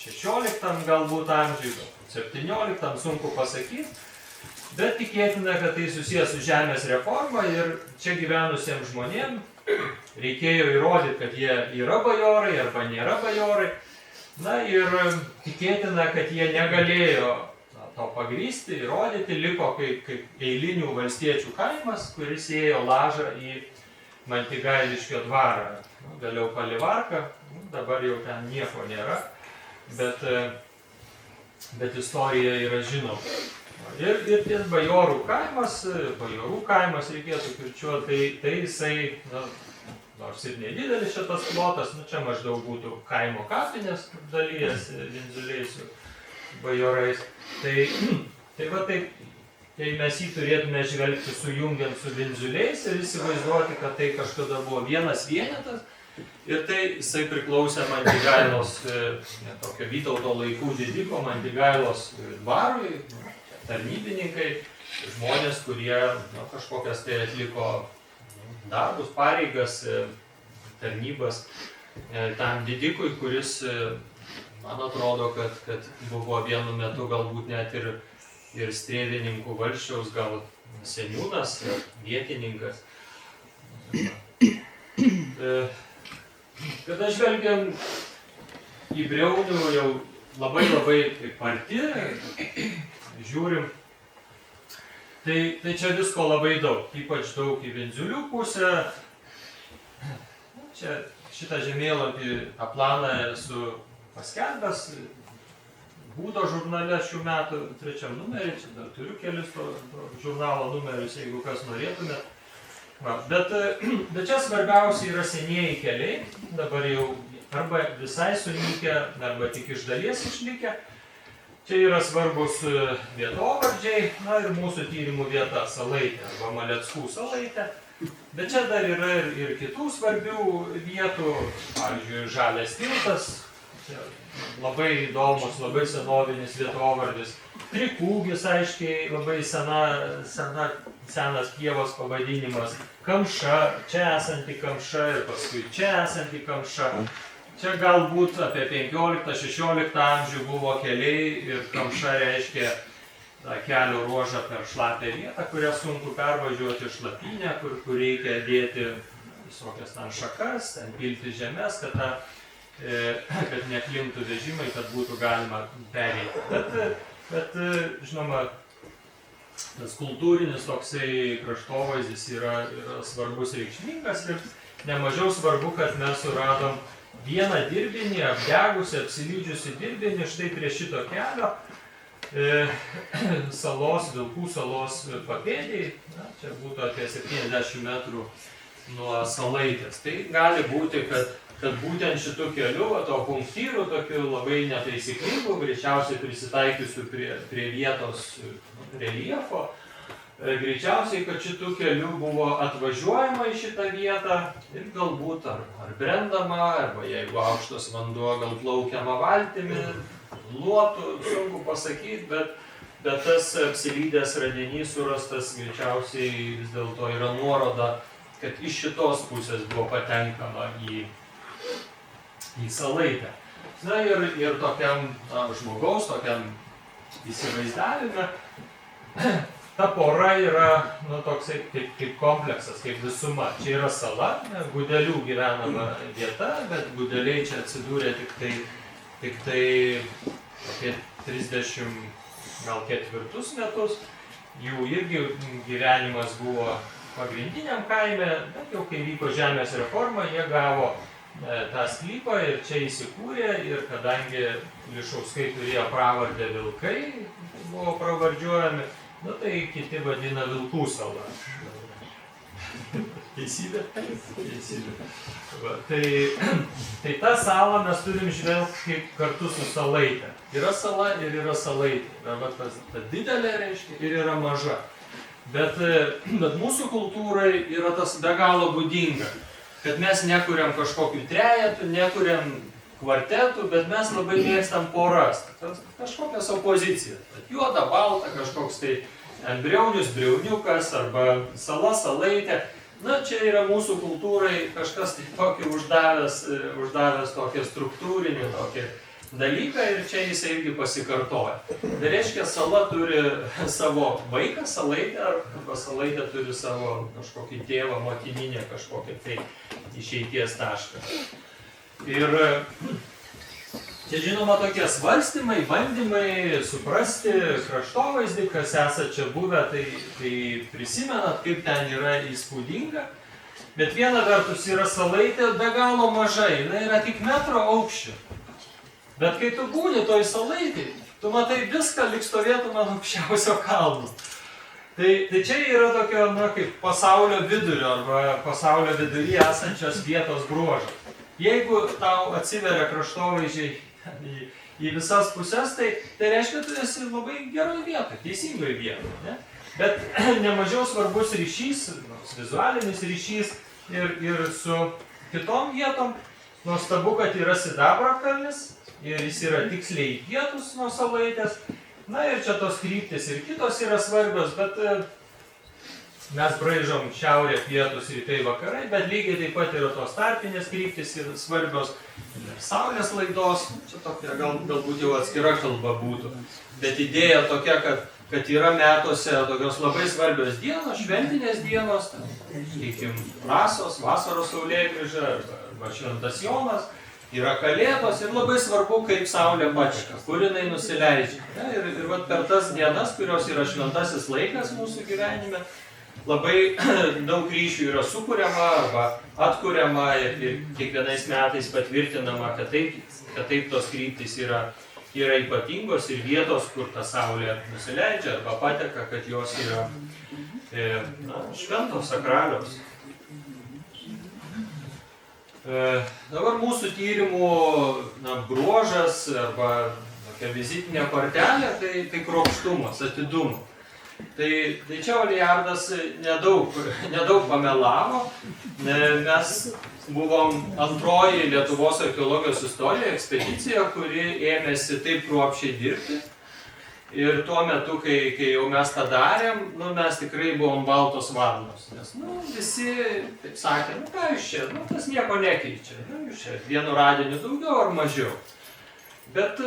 16 galbūt amžiui, 17, sunku pasakyti. Bet tikėtina, kad tai susijęs su žemės reforma ir čia gyvenusiems žmonėms reikėjo įrodyti, kad jie yra bajorai arba nėra bajorai. Na ir tikėtina, kad jie negalėjo to pagrįsti, įrodyti, liko kaip eilinių valstiečių kaimas, kuris ėjo lažą į Mantigailiškio dvarą. Vėliau Palivarką, dabar jau ten nieko nėra, bet istorija yra žinoma. Ir ties bajorų kaimas reikėtų kirčiuoti, tai jisai, nors ir nedidelis šitas plotas, čia maždaug būtų kaimo kapinės dalyjas Vindziuliais su bajorais. Tai mes jį turėtume žvelgti sujungiant su Vindziuliais ir įsivaizduoti, kad tai kažkada buvo vienas vienetas ir tai jisai priklausė Mantigailos, tokio Vytauto laikų didiko Mantigailos dvarui, tarnybininkai, žmonės, kurie kažkokias tai atliko darbus, pareigas, tarnybas tam didikui, kuris, man atrodo, kad buvo vienu metu galbūt net ir strėvininkų valsčiaus, gal seniūnas, vietininkas. Kada žvelgiam į Briaunių jau labai arti, žiūrim, tai čia visko labai daug, ypač daug į Vindziulių pusę. Čia šitą žemėlapį, tą planą esu paskelbęs Būdo žurnale šių metų 3 numerį, čia dar turiu kelis to žurnalo numerius, jeigu kas norėtumėt. Bet čia svarbiausia yra senieji keliai, dabar jau arba visai sunykę, arba tik iš dalies išlikę. Čia yra svarbus vietovardžiai, na ir mūsų tyrimų vieta Salaitė arba Maleckų Salaitė. Bet čia dar yra ir kitų svarbių vietų, pavyzdžiui, Žalias tiltas, čia labai įdomus, labai senovinis vietovardis. Trikūgis, aiškiai, labai senas pievos pavadinimas. Kamša, čia esanti Kamša ir paskui čia esanti Kamša. Čia galbūt apie 15-16 amžių buvo keliai ir Kamša reiškia kelio ruožą per šlapę vietą, kurią sunku pervažiuoti šlapynę, kur reikia dėti visokias ten šakas, ten pilti žemės, kad neklimtų vežimai, kad būtų galima pereiti. Bet žinoma, tas kultūrinis toksai kraštovaizdis yra svarbus, reikšmingas ir nemažiau svarbu, kad mes suradom vieną dirbinį, apdegusi, apsilydžiusi dirbinį štai prie šito kelio salos, Vilkų salos papėdėj. Čia būtų apie 70 metrų nuo Salaitės. Tai gali būti, kad būtent šitų kelių, to punktyrų, tokių labai netaisyklingų, greičiausiai prisitaikiusių prie vietos reljefo, greičiausiai, kad šitų kelių buvo atvažiuojama į šitą vietą ir galbūt ar brendama, arba jeigu aukštas vanduo, gal plaukiama valtimi, luotų, sunku pasakyti, bet tas apsilydęs radinys surastas greičiausiai vis dėlto yra nuoroda, kad iš šitos pusės buvo patenkama į Salaitę. Na ir tokiam žmogaus, tokiam įsivaizdavime, ta pora yra toksai kaip kompleksas, kaip visuma. Čia yra sala, Gudelių gyvenama vieta, bet Gudeliai čia atsidūrė tik tai apie 30 gal 4 metus. Jų irgi gyvenimas buvo pagrindiniam kaime, bet jau kai vyko žemės reforma, jie gavo tą sklypą ir čia įsikūrė ir kadangi Lišauskai turėjo pravardę Vilkai, buvo pravardžiuojami, tai kiti vadina Vilkų sala. Teisybė? Teisybė. Tai tą salą mes turim žvelgti kartu su Salaitė. Yra sala ir yra Salaitė. Arba ta didelė reiškia ir yra maža. Bet mūsų kultūrai yra tas be galo būdinga, kad mes nekuriam kažkokių trejetų, nekuriam kvartetų, bet mes labai mėgstam poras, kažkokias opozicijas. Juoda, balta, kažkoks tai briaunius, briauniukas arba sala, Salaitė. Na, čia yra mūsų kultūrai kažkas tai tokį uždavęs tokį struktūrinį tokį dalyką ir čia jis irgi pasikartoja. Tai reiškia, sala turi savo vaiką, Salaitę, arba Salaitė turi savo kažkokį tėvą, motininę kažkokią tai išeities tašką. Ir čia žinoma tokie svarstymai, bandymai suprasti kraštovaizdį, kas esate čia buvę, tai prisimenat, kaip ten yra įspūdinga. Bet viena vertus yra Salaitė be galo maža, jinai yra tik metro aukščio. Bet kai tu būni toj Salaitėj, tu matai viską, lyg stovėtum ant aukščiausio kalno. Tai čia yra tokio, kaip pasaulio vidurio arba pasaulio vidury esančios vietos bruožas. Jeigu tau atsiveria kraštovaizdžiai į visas pusės, tai reiškia, tu esi labai geroj vietoj, teisingoj vietoj. Ne? Bet nemažiau svarbus ryšys, vizualinis ryšys ir su kitom vietom. Nuostabu, kad yra Sidabrakalnis. Ir jis yra tiksliai į pietus nuo Salaitės. Na ir čia tos kryptis ir kitos yra svarbios, bet mes braižom šiaurė, pietus, rytai, vakarai, bet lygiai taip pat yra tos tarpinės kryptis ir svarbios saulės laidos. Čia tokia galbūt jau atskira kalba būtų. Bet idėja tokia, kad yra metuose tokios labai svarbios dienos, šventinės dienos, sakykim, rasos, vasaros saulėgrįža arba Šventas Jonas. Yra Kalėdos ir labai svarbu, kaip saulė pateka, kur jinai nusileidžia. Ir per tas dienas, kurios yra šventasis laikas mūsų gyvenime, labai daug ryšių yra sukuriama arba atkuriama ir kiekvienais metais patvirtinama, kad taip tos kryptys yra ypatingos ir vietos, kur ta saulė nusileidžia arba pateka, kad jos yra šventos, sakralios. Dabar mūsų tyrimų bruožas arba tokia vizitinė kortelė, tai kruopštumas, atidumas. Tai čia Olijardas nedaug pamelavo. Mes buvom antroji Lietuvos archeologijos istorija ekspedicija, kuri ėmėsi taip kruopščiai dirbti. Ir tuo metu, kai jau mes tą darėm, mes tikrai buvom baltos varnos. Nes visi taip sakė, ką jūs čia, tas nieko nekeičia. Jūs čia vienu radiniu daugiau ar mažiau. Bet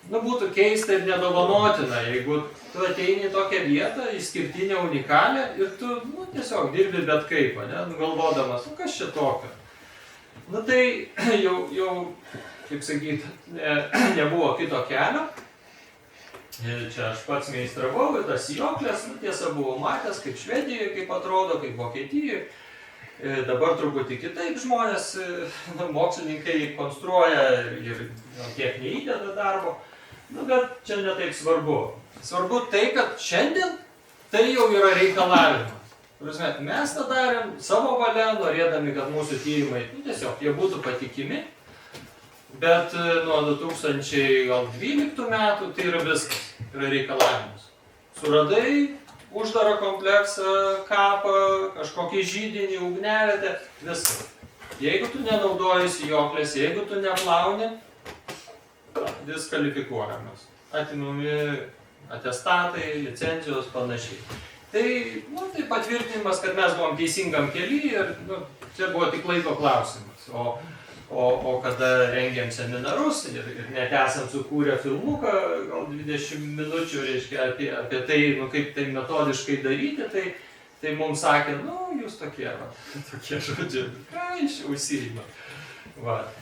būtų keista ir nedovanotina, jeigu tu ateini į tokią vietą, išskirtinę, unikalią ir tu tiesiog dirbi bet kaip, galvodamas, kas čia tokio. Tai jau kaip sakyt, nebuvo kito kelio. Čia aš pats meistravau ir tas sijoklės, tiesa, buvau matęs, kaip Švedijoje, kaip atrodo, kaip Vokietijoje. Dabar truputį kitaip žmonės, mokslininkai konstruoja ir kiek neįdeda darbo. Bet čia netaip svarbu. Svarbu tai, kad šiandien tai jau yra reikalavimas. Mes tą darėm savo valia, norėdami, kad mūsų tyrimai tiesiog jie būtų patikimi. Bet nuo 2012 metų tai yra viskas, yra reikalavimas. Suradai uždarą kompleksą, kapą, kažkokį židinį, ugniavietę, viskas. Jeigu tu nenaudoji sijoklės, jeigu tu neplauni, diskvalifikuojamas. Atimami atestatai, licencijos, panašiai. Tai patvirtinimas, kad mes buvom teisingam kely ir čia buvo tik laiko klausimas. O kada rengėm seminarus ir net esam sukūrę filmuką, gal 20 minučių, reiškia, apie tai, kaip tai metodiškai daryti, tai mums sakė, jūs tokie žodžiu, ką iš čia užsiima.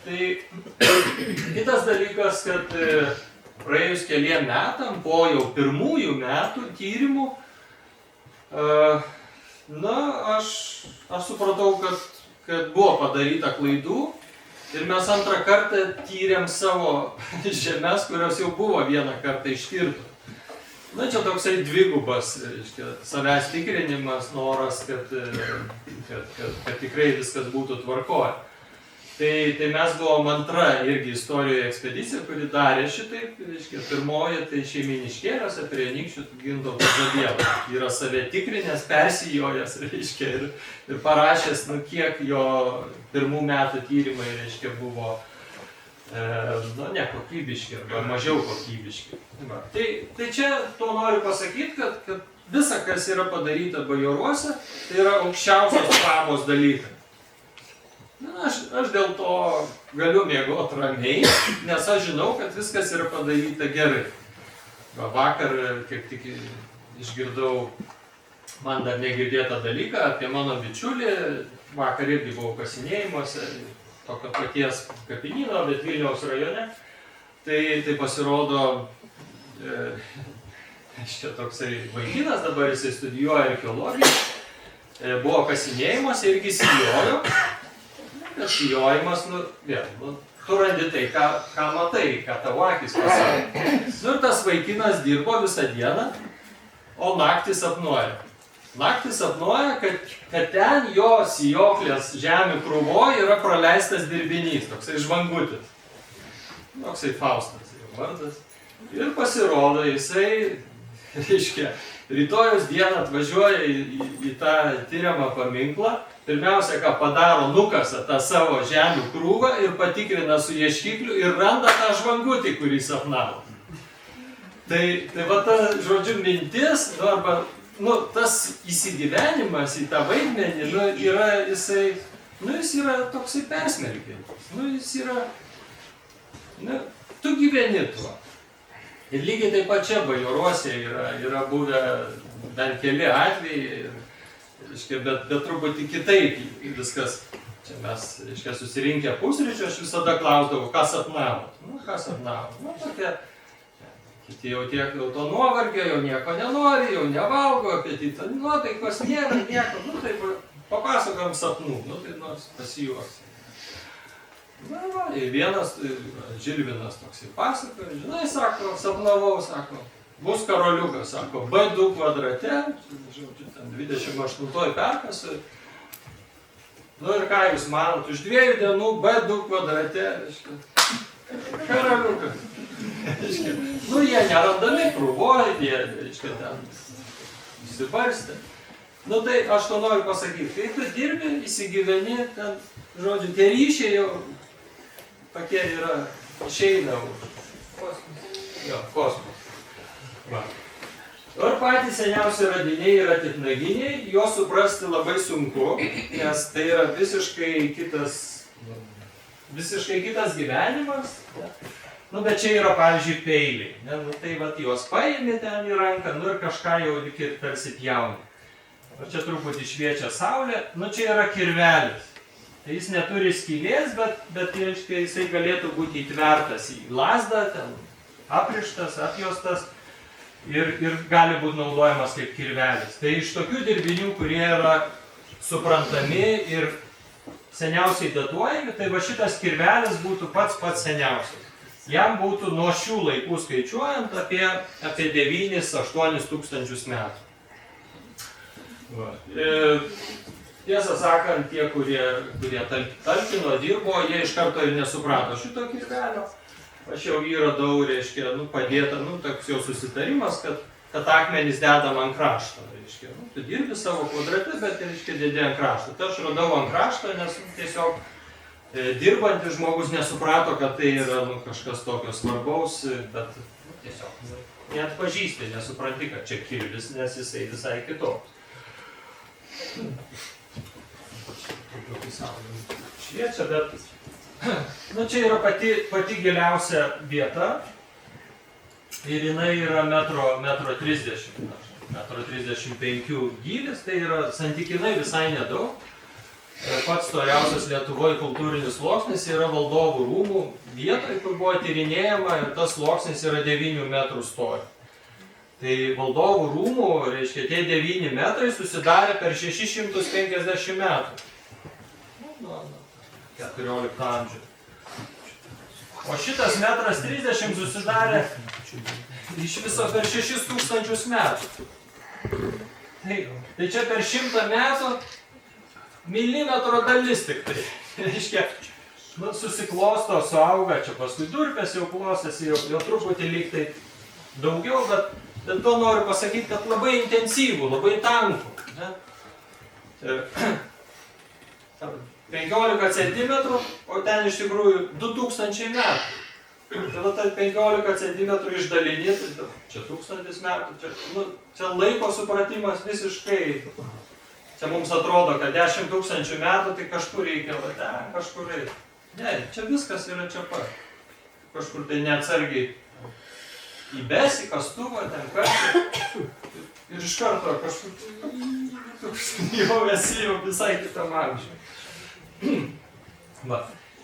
Tai kitas dalykas, kad praėjus keliem metam, po jau pirmųjų metų tyrimų, aš supratau, kad buvo padaryta klaidų. Ir mes antrą kartą tyrėm savo žemes, kurios jau buvo vieną kartą ištirtos. Čia toksai dvigubas, reiškia, savęs tikrinimas, noras, kad tikrai viskas būtų tvarkoje. Tai mes buvom antra irgi istorijoje ekspedicija, kuri darė šitaip, reiškia, pirmoji tai Šeiminiškėliuose prie Anykščių Gintauto Zabielo. Yra save tikrinęs, persijojęs, reiškia, ir parašęs, kiek jo pirmų metų tyrimai, reiškia, buvo nekokybiški arba mažiau kokybiški. Tai čia to noriu pasakyti, kad visa, kas yra padaryta bajoruose, tai yra aukščiausios prabos dalykai. Aš dėl to galiu miegoti ramiai, nes aš žinau, kad viskas yra padaryta gerai. Vakar kaip tik išgirdau man dar negirdėtą dalyką apie mano bičiulį. Vakar irgi buvau kasinėjimuose, tokio paties kapinyno, bet Vilniaus rajone. Tai pasirodo, čia toksai vaikinas, dabar jisai studijuoja archeologiją. Buvo kasinėjimuose irgi sijojo. Sijojimas, tu randi tai, ką matai, ką tavo akis pasako. Ir tas vaikinas dirbo visą dieną, o naktį sapnuoja. Naktį sapnuoja, kad ten jo sijoklės žemių krūvoje yra praleistas dirbinys, toksai žvangutis. Toksai Faustas jo vardas. Ir pasirodo, jisai, reiškia, rytojus dieną atvažiuoja į tą tyriamą paminklą. Pirmiausia, ką padaro, nukasa tą savo žemių krūvą ir patikrina su ieškikliu ir randa tą žvangutį, kurį sapnavo. Tai va ta, žodžiu, mintis, arba tas įsigyvenimas į tą vaidmenį, jis yra toksai persmelkiantis. Jis yra, tu gyveni tuo. Ir lygiai taip pat čia bajoruose yra buvę bent keli atvejai. Bet truputį kitaip viskas. Čia mes, susirinkę pusryčių, aš visada klausdavau, ką sapnavot. Ką sapnavot? Tokia, kiti jau tiek to nuovargio, jau nieko nenori, jau nevalgo, apetito nuotaikos nėra, nieko. Tai papasakojam sapnų, tai nors pasijuoks. Ir vienas, Žilvinas toksai pasakoja, žinai, sako, sapnavau, sako, bus karoliukas, sako, B2 kvadrate, 28 perkasui. Ir ką jūs manot, už 2 dienų B2 kvadrate, karoliukas. Reiškia, nu, jie nerandami krūvoje, jie, reiškia, ten įsibarstė. Nu, tai aš to noriu pasakyti, kai tu dirbi, įsigyveni, ten, žodžiu, tie ryšiai jau tokie yra, išeina už kosmos. Va. Ir patys seniausi radiniai yra titnaginiai, juos suprasti labai sunku, nes tai yra visiškai kitas gyvenimas. Nu, bet čia yra, pavyzdžiui, peiliai. Ne? Nu, tai vat, juos paėmė ten į ranką, nu ir kažką jau tarsi pjauni. O čia truputį šviečia saulė, nu čia yra kirvelis. Tai jis neturi skylės, bet jisai galėtų būti įtvertas į lazdą, ten aprištas, apjuostas ir gali būti naudojamas kaip kirvelis. Tai iš tokių dirbinių, kurie yra suprantami ir seniausiai datuojami, tai va šitas kirvelis būtų pats seniausias. Jam būtų nuo šių laikų skaičiuojant apie 9-8 tūkstančius metų. Va. Tiesą sakant, tie, kurie talkino, dirbo, jie iš karto ir nesuprato šito kirvelio. Aš jau jį radau, reiškia, padėta, toks jau susitarimas, kad akmenys dedam ant krašto. Reiškia, tu dirbi savo kvadrate, bet, reiškia, dedi ant krašto. Tai aš radau ant krašto, nes tiesiog dirbantis žmogus nesuprato, kad tai yra kažkas tokio svarbaus, bet tiesiog net pažįsti, nesupranti, kad čia kirvis, nes jisai visai kitoks. Šviečia, bet čia yra pati giliausia vieta ir jinai yra metro 30, metro 35 gylis, tai yra santykinai visai nedaug. Pats storiausias Lietuvoje kultūrinis sluoksnis yra Valdovų rūmų vietoje, kur buvo tyrinėjama ir tas sluoksnis yra 9 metrų storio. Tai Valdovų rūmų, reiškia, tie 9 metrai susidarė per 650 metų. 14 amžių. O šitas metras 30 susidarė iš viso per 6000 metų. Tai čia per 100 metų milimetro dalis tik tai. Reiškia, susiklosto, suauga, čia paskui durpės jau klostėsi, jau truputį lyg tai daugiau, bet to noriu pasakyti, kad labai intensyvų, labai tankų. 15 cm, o ten iš tikrųjų 2000 metų. Tada tai 15 cm išdalinį, čia 1000 metų, čia laiko supratimas visiškai. Čia mums atrodo, kad 10 000 metų tai kažkur reikia, kažkur reikia. Ne, čia viskas yra čia pat. Kažkur tai neatsargiai įbesi, kastuvą, ten kartu. Ir iš karto kažkur jau esi jau visai kitam amžiui.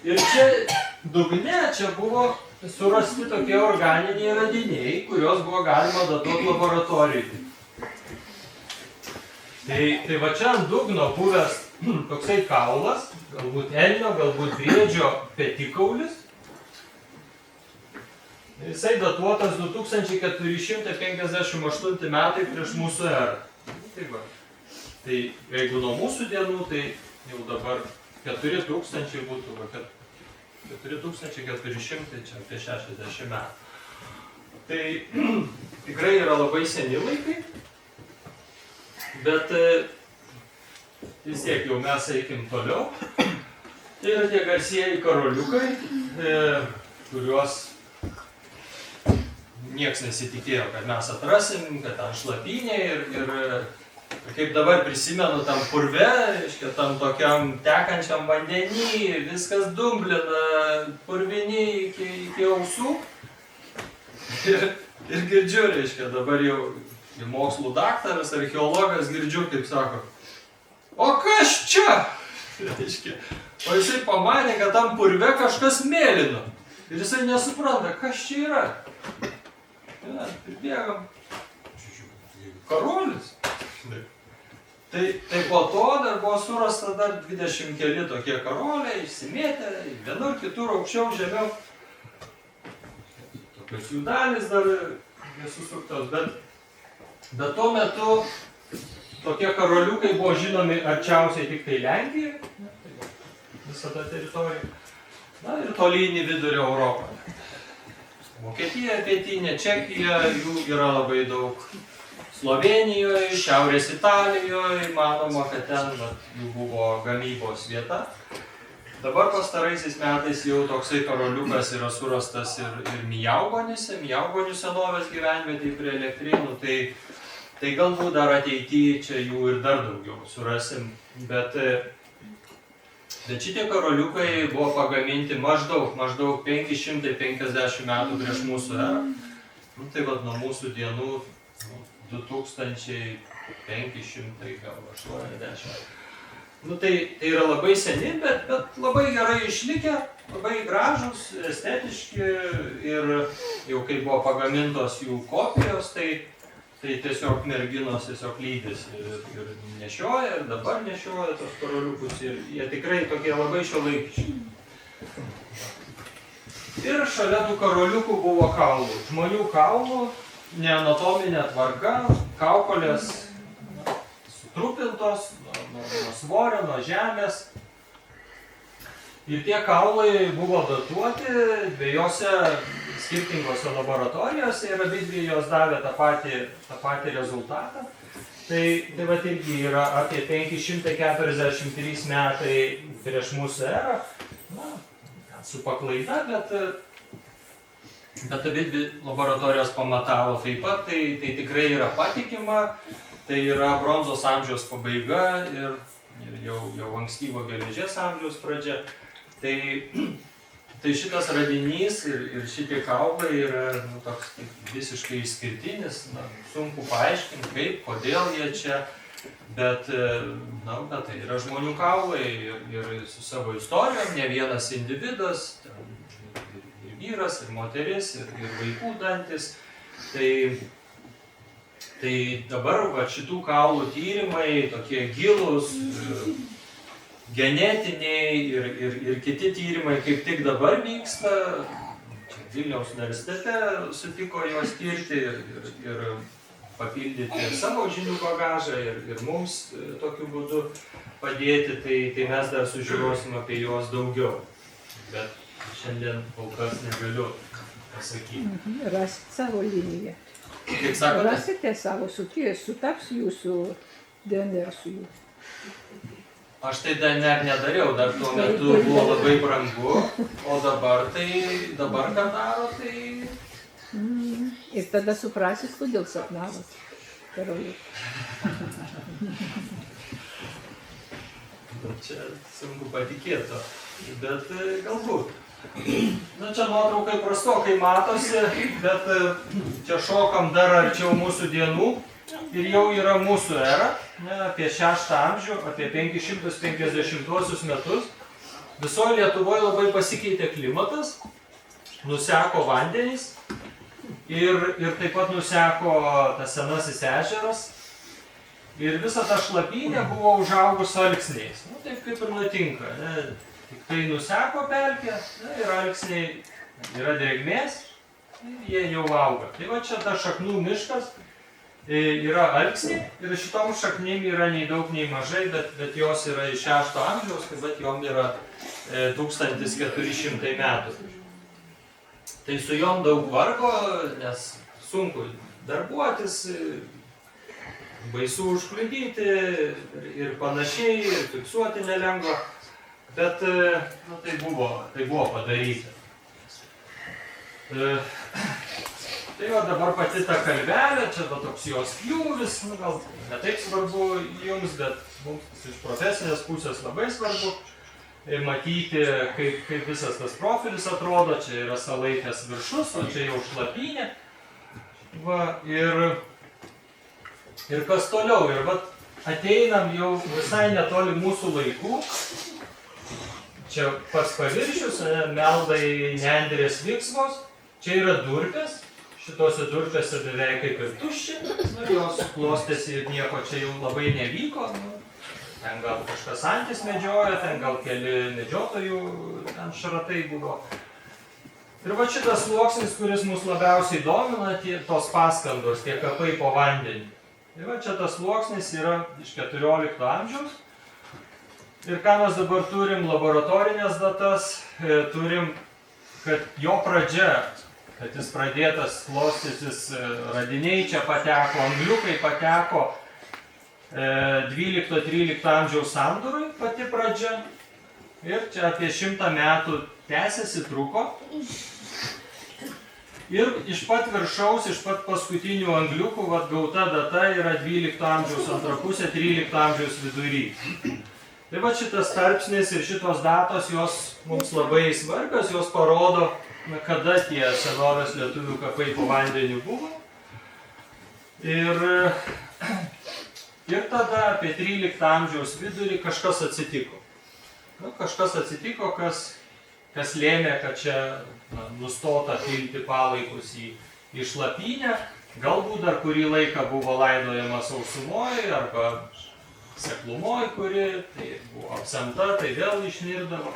Ir čia dugne čia buvo surasti tokie organiniai radiniai, kuriuos buvo galima datuoti laboratorijai. Tai va čia ant dugno buvęs toksai kaulas, galbūt elnio, galbūt briedžio petikaulis. Jisai datuotas 2458 metai prieš mūsų erą. Tai jeigu nuo mūsų dienų, tai jau dabar 4000 būtų, 4400, čia apie 60 metų. Tai tikrai yra labai seni laikai, bet vis tiek jau mes eikim toliau. Tai yra tie garsieji karoliukai, kuriuos nieks nesitikėjo, kad mes atrasim, kad ten šlapynė ir kaip dabar prisimenu, tam purve, reiškia, tam tokiam tekančiam vandenį, viskas dumblina, purvini iki ausų. Ir girdžiu, reiškia, dabar jau mokslų daktaras, archeologas, girdžiu, kaip sako, o kas čia? Reiškia, o jisai pamanė, kad tam purve kažkas mėlyno. Ir jisai nesupranta, kas čia yra. Pribėgam. Karolis. Tai po to dar buvo surasta dar 20 keli tokie karoliai, išsimėtę, vienur, kitur, aukščiau, žemiau. Tokios jų dalys dar nesusuktos, bet tuo metu tokie karoliukai buvo žinomi arčiausiai tik tai Lenkijai, visą tą teritoriją, ir tolyn į vidurio Europą. Vokietija, pietinė Čekija, jų yra labai daug. Slovėnijoje, Šiaurės Italijoje, manoma, kad ten jų buvo gamybos vieta. Dabar pastaraisiais metais jau toksai karoliukas yra surastas ir Mijaugonyse, Mijaugonių senovės gyvenvietėje prie elektrėnų, tai galbūt dar ateityje čia jų ir dar daugiau surasim. Bet šitie karoliukai buvo pagaminti maždaug 550 metų prieš mūsų erą. Tai vat nuo mūsų dienų 2580. Tai yra labai seni, bet labai gerai išlikę, labai gražus, estetiški ir jau kai buvo pagamintos jų kopijos, tai tiesiog merginos tiesiog lydės ir nešioja, ir dabar nešioja tos karoliukus ir jie tikrai tokie labai šiuolaikiški. Ir šalia tų karoliukų buvo kaulų, žmonių kaulų, ne anatominė tvarka, kaukolės sutrupintos nuo svorio, nuo žemės. Ir tie kaulai buvo datuoti dviejose skirtingose laboratorijose ir abidvi jos davė tą patį rezultatą. Tai vat irgi yra apie 543 metai prieš mūsų erą, su paklaida, bet abidvi laboratorijos pamatavo taip pat, tai tikrai yra patikima, tai yra bronzos amžiaus pabaiga ir jau ankstyvo geležies amžiaus pradžia. Tai šitas radinys ir šitie kaulai yra toks visiškai išskirtinis, sunku paaiškinti, kaip, kodėl jie čia, bet tai yra žmonių kaulai ir su savo istorijom, ne vienas individas, ir vyras, ir moteris, ir vaikų dantis. Tai dabar šitų kaulų tyrimai, tokie gilūs, genetiniai ir kiti tyrimai kaip tik dabar vyksta. Vilniaus universitete sutiko juos tirti ir papildyti savo žinių bagažą ir mums tokiu būdu padėti, tai mes dar sužiūrosim apie juos daugiau. Bet šiandien kol kas negaliu pasakyti. Rasit savo liniją. Kaip sakote? Rasite savo sukėjas, sutaps jūsų DNR su jų. Aš tai DNR nedariau, dar tuo metu buvo labai brangu, o dabar ką daro, tai... Ir tada suprasit, kodėl sapnavot karoliuką. Čia sunku patikėti, bet galbūt. Čia nuotraukai prastokai matosi, bet čia šokam dar arčiau mūsų dienų ir jau yra mūsų era, apie 6 amžių, apie 550 metus. Visoje Lietuvoje labai pasikeitė klimatas, nuseko vandenys ir taip pat nuseko tas senasis ežeras. Ir visa ta šlapynė buvo užaugus alksniais. Taip kaip ir nutinka. Tik tai nuseko pelkė ir alksniai yra drėgmės ir jie jau auga. Tai va čia ta šaknų miškas yra alksniai ir šitom šaknim yra nei daug, nei mažai, bet jos yra iš 6 amžiaus, tai bet jom yra 1400 metų. Tai su jom daug vargo, nes sunku darbuotis, baisu užkliudyti ir panašiai, ir fiksuoti nelengva, bet tai buvo padaryta. Tai va dabar pati ta kalvelė, čia toks jos pjūvis, gal ne taip svarbu jums, bet mums iš profesinės pusės labai svarbu matyti, kaip visas tas profilis atrodo. Čia yra salaitės viršus, o čia jau šlapynė. Va, ir kas toliau, ir vat ateinam jau visai netoli mūsų laikų. Čia pats paviršius, meldai nendrės viksmos, čia yra durpės, šitose durpėse beveik kaip ir tuščia, jos klostėsi ir nieko čia jau labai nevyko. Ten gal kažkas antis medžioja, ten gal keli medžiotojų ten šratai buvo. Ir va šitas sluoksnis, kuris mus labiausiai domina, tos paskandos, tie kapai po vandenį. Ir va čia tas sluoksnis yra iš 14 amžiaus. Ir ką mes dabar turim, laboratorinės datas, turim, kad jo pradžia kad jis pradėtas klostytis, radiniai čia pateko, angliukai pateko 12-13 amžiaus sandūrui pati pradžia. Ir čia apie 100 metų tęsiasi, truko. Ir iš pat viršaus, iš pat paskutinių angliukų gauta data yra 12 amžiaus antra pusė, 13 amžiaus vidury. Tai va šitas tarpsnis ir šitos datos, jos mums labai svarbios, jos parodo, kada tie senovės lietuvių kapai po vandeniu buvo. Ir tada apie 13 amžiaus vidurį kažkas atsitiko. Kažkas atsitiko, kas lėmė, kad čia nustota pilti palaikus į šlapynę. Galbūt dar kurį laiką buvo laidojama sausumoje arba seklumoje, kuri tai buvo apsemta, tai vėl išnirdavo.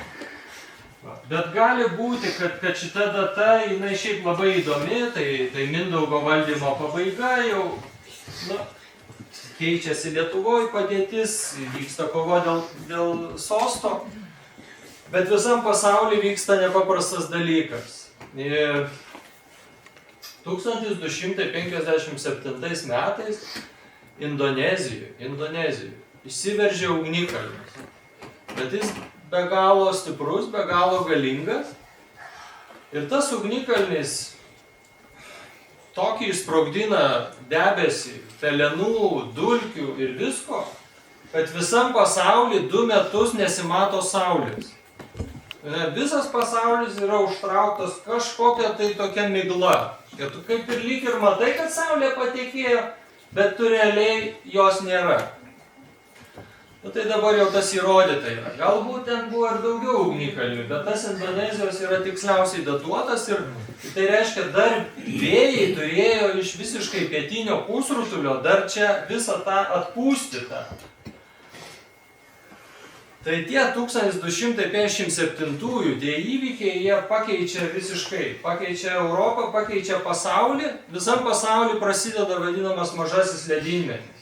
Bet gali būti, kad šita data, jinai šiaip labai įdomi, tai Mindaugo valdymo pabaiga jau keičiasi Lietuvoje padėtis, vyksta kova dėl sosto, bet visam pasaulyje vyksta nepaprastas dalykas. 1257 metais Indonezijoje išsiveržė ugnikalnis, bet jis be galo stiprus, be galo galingas ir tas ugnikalnis tokį išsprogdina debesį, pelenų, dulkių ir visko, kad visam pasaulyje 2 metus nesimato saulės. Visas pasaulis yra užtrauktas kažkokia tai tokia migla. Ir tu kaip ir lyg ir matai, kad saulė patekėjo, bet tu realiai jos nėra. Tai dabar jau tas įrodyta yra. Galbūt ten buvo ir daugiau ugnikalnių, bet tas Indonezijos yra tiksliausiai datuotas ir tai reiškia, dar vėjai turėjo iš visiškai pietinio pusrutulio dar čia visą tą atpūstytą. Tai tie 1257-ųjų tie įvykiai, jie pakeičia visiškai, pakeičia Europą, pakeičia pasaulį, visam pasauliu prasideda vadinamas mažasis ledynmetis.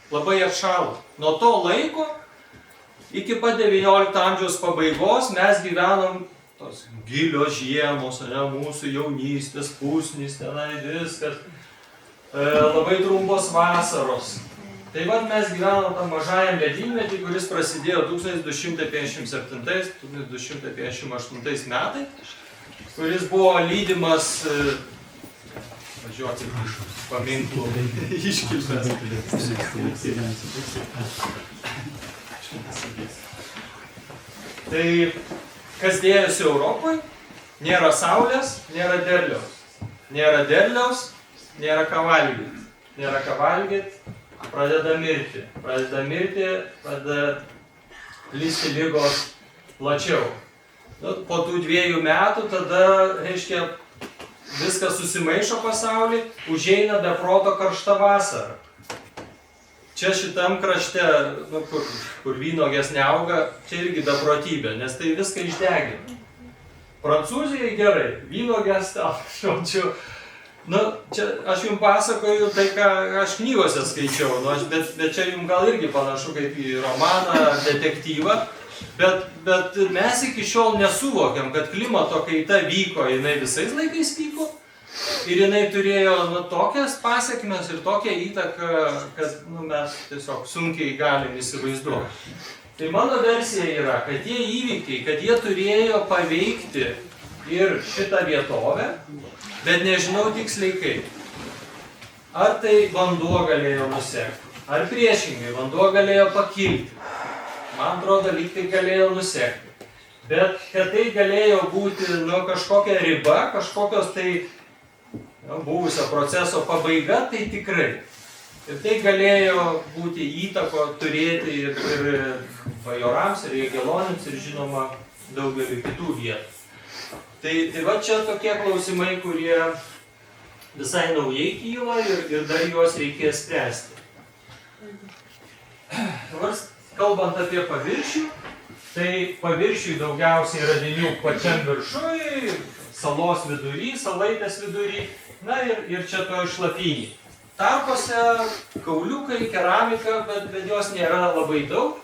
Labai atšalo. Nuo to laiko iki pat 19 amžiaus pabaigos mes gyvenom tos gilios žiemos, mūsų jaunystės, pusnys, tenai viskas, labai trumpos vasaros. Tai vad mes gyvenom tam mažajam ledynmetį, kuris prasidėjo 1257-1258 metais, kuris buvo lydimas važiuoti paminklų iškilmės. Tai kas dėjosi Europoje? Nėra saulės, nėra derliaus. Nėra derliaus, nėra ką valgyti. Nėra ką valgyti, pradeda mirti. Pradeda plisti ligos plačiau. Po tų 2 metų tada, reiškia, viskas susimaišo pasaulį, užeina be proto karšta vasara. Čia šitam krašte, kur vynogės neauga, čia irgi beprotybė, nes tai viską išdegina. Prancūzijai gerai, vynogės, žodžiu, čia aš jums pasakoju tai, ką aš knygose skaičiau, bet čia jums gal irgi panašu kaip į romaną, detektyvą, bet mes iki šiol nesuvokiam, kad klimato kaita vyko, jinai visais laikais vyko ir jinai turėjo tokias pasekmes ir tokią įtaką, kad mes tiesiog sunkiai galim įsivaizduoti. Tai mano versija yra, kad tie įvykiai, kad jie turėjo paveikti ir šitą vietovę, bet nežinau tiksliai kaip. Ar tai vanduo galėjo nusekti, ar priešingai vanduo galėjo pakilti. Man atrodo, lyg tai galėjo nusekti. Bet kad tai galėjo būti kažkokia riba, kažkokios tai buvusio proceso pabaiga, tai tikrai. Ir tai galėjo būti įtako turėti ir bajorams, ir jėgelonims, ir žinoma daugeliu kitų vietų. Tai va čia tokie klausimai, kurie visai naujai kyla ir dar juos reikės spręsti. Dabar kalbant apie paviršių, tai paviršiui daugiausiai radinių pačiam viršui, salos vidury, salaitės vidury, ir čia to šlapynį. Tarpuose kauliukai, keramika, bet jos nėra labai daug.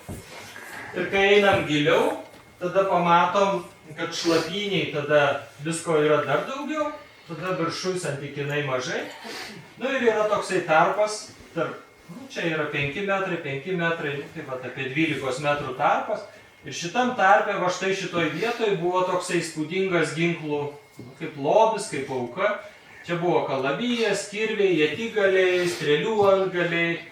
Ir kai einam giliau, tada pamatom kad šlapyniai tada visko yra dar daugiau, tada viršui santykinai mažai. Nu ir yra toksai tarpas, čia yra 5 metrai, taip pat apie 12 metrų tarpas. Ir šitam tarpe, va štai šitoj vietoj buvo toksai įspūdingas ginklų, kaip lobis, kaip auka. Čia buvo kalavijas, kirviai, ietigaliai, strėlių antgaliai.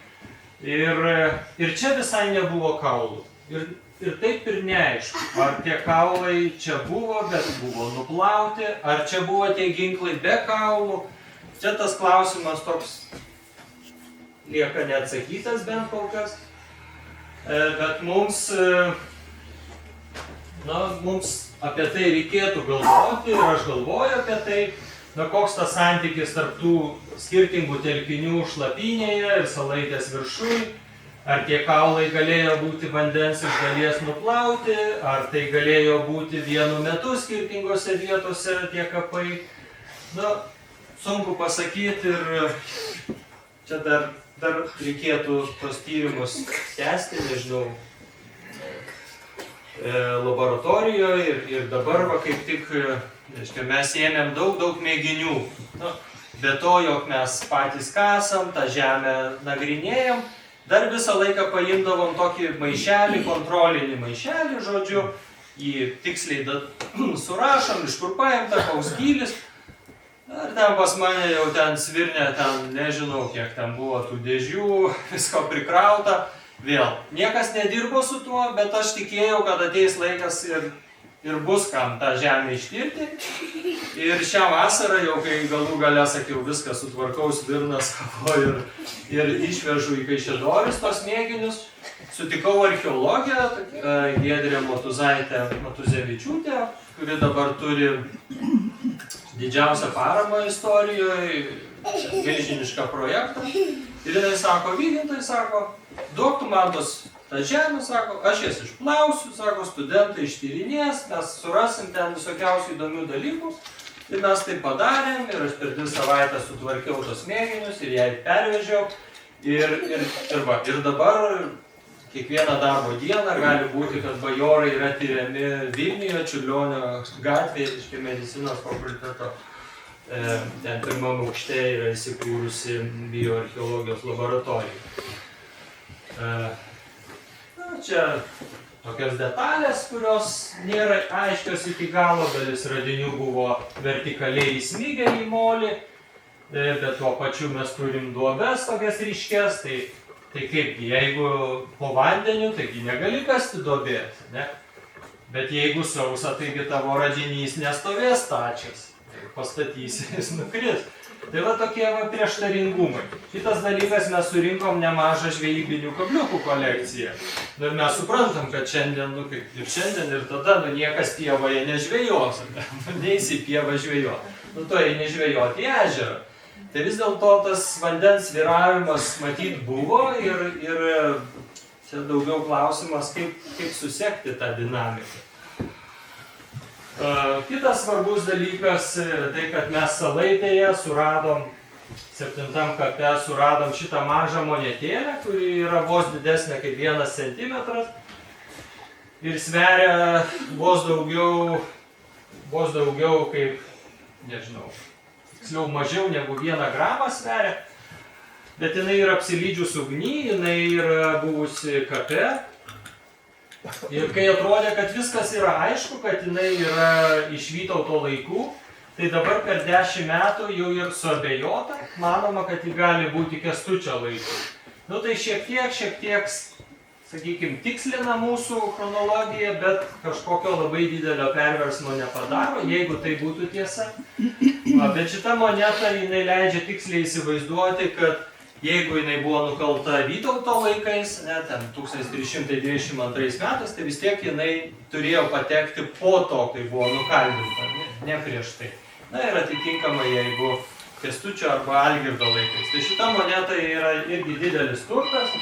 Ir čia visai nebuvo kaulų. Ir taip ir neaišku, ar tie kaulai čia buvo, bet buvo nuplauti, ar čia buvo tie ginklai be kaulų. Čia tas klausimas toks lieka neatsakytas bent kol kas. Bet mums apie tai reikėtų galvoti ir aš galvoju apie tai, koks tas santykis tarp tų skirtingų telkinių šlapynėje ir Salaitės viršui. Ar tie kaulai galėjo būti vandens iš dalies nuplauti, ar tai galėjo būti vienu metu skirtingose vietose tie kapai. Sunku pasakyti ir čia dar reikėtų tos tyrimus tęsti, nežinau, laboratorijoje ir dabar kaip tik mes ėmėm daug mėginių. Be to, jog mes patys kasam, tą žemę nagrinėjam, dar visą laiką paimdavom tokį maišelį, kontrolinį maišelį, žodžiu, jį tiksliai surašom, iš kur paimta, koks gylis. Ir ten pas mane jau ten svirnė, ten nežinau, kiek ten buvo tų dėžių, visko prikrauta. Vėl, niekas nedirbo su tuo, bet aš tikėjau, kad ateis laikas ir bus kam tą žemę ištirti. Ir šią vasarą jau, kai galų gale sakiau, viską sutvarkau, svirnas kapo ir išvežu į Kaišiadorius tos mėginius, sutikau archeologę, Giedrę Matuzevičiūtę, kuri dabar turi didžiausią paramą istorijoje, milžinišką projektą. Ir jinai sako, Vygintai, sako, duok tu man tą žemę, sako, aš jas išplausiu, sako, studentai ištyrinės, mes surasim ten visokiausių įdomių dalykų. Ir mes tai padarėm, ir aš per 2 savaitės sutvarkiau tos mėginius ir jai pervežiau. Ir dabar kiekvieną darbo dieną gali būti, kad bajorai yra tyriami Vilniuje, Čiurlionio gatvėje, iš medicinos fakulteto. Ten pirmam aukšte yra įsikūrusi bioarcheologijos laboratorija. Čia tokios detalės, kurios nėra aiškios iki galo, dalis radinių buvo vertikaliai įsmigę į molį, bet tuo pačiu mes turim duobes tokias ryškes, tai kaip, jeigu po vandeniu, taigi negali kasti duobės, ne? Bet jeigu sausa, taigi tavo radinys nestovės stačias, tai pastatysi, jis nukris. Tai va tokie prieštaringumai. Kitas dalykas, mes surinkom nemažą žvejybinių kabliukų kolekciją. Ir mes suprantam, kad šiandien, kaip ir šiandien, ir tada, niekas pievoje nežvejos. Neisi į pievą žvejoti. To eini žvejoti į ežerą. Tai vis dėlto tas vandens sviravimas matyt buvo ir čia daugiau klausimas, kaip susekti tą dinamiką. Kitas svarbus dalykas, tai kad mes Salaitėje suradom, 7 kape suradom šitą mažą monetėlę, kuri yra vos didesnė kaip 1 centimetras ir sveria vos daugiau kaip, nežinau, tiksliau mažiau negu 1 gramą sveria, bet jinai yra apsilydžius ugny, jinai yra buvusi kape. Ir kai atrodė, kad viskas yra aišku, kad jinai yra iš Vytauto laikų, tai dabar per 10 metų jau ir suabejota, manoma, kad ji gali būti Kęstučio laikų. Tai šiek tiek, sakykime, tikslina mūsų chronologiją, bet kažkokio labai didelio perversmo nepadaro, jeigu tai būtų tiesa. Bet šita moneta, jinai leidžia tiksliai įsivaizduoti, kad jeigu jinai buvo nukalta Vytauto laikais, ten 1322 metais, tai vis tiek jinai turėjo patekti po to, kai buvo nukaldinta, ne prieš tai. Ir atitinkamai, jeigu Kęstučio arba Algirdo laikais. Tai šita moneta yra irgi didelis turtas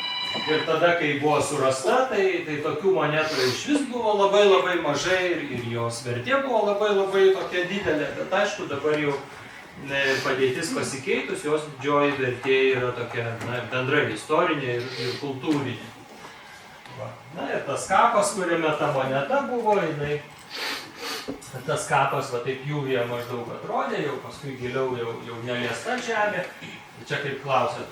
ir tada, kai buvo surasta, tai tokių monetų iš vis buvo labai mažai ir jos vertė buvo labai tokia didelė, bet aišku, dabar jau padėtis pasikeitus, jos didžioji vertė yra tokia bendra istorinė ir kultūrinė. Ir tas kapas, kuriame ta moneta buvo, jinai tas kapas va taip pjūvyje maždaug atrodė, jau paskui giliau jau neliesta žemė. Čia kaip klausėt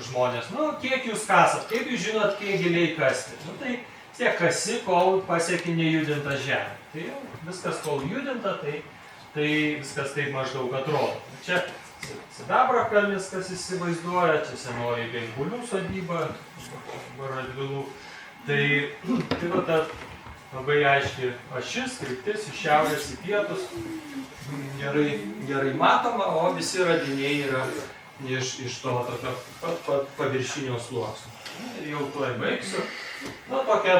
žmonės, nu, kiek jūs kasat, kaip jūs žinot, kiek giliai kasti? Nu, tai tiek kasi, kol pasiekė nejudintą žemę. Tai jau viskas, kol judinta, tai viskas taip maždaug atrodo. Čia Sidabrakalnis, kas įsivaizduoja, čia senoji Vienkulių sodyba, Radvilų. Tai va ta labai aiški ašis, kryptis iš šiaurės į pietus, gerai matoma, o visi radiniai yra iš to tokio paviršinio sluoksnio. Ir jau tuoj baigsiu. Nu, tokia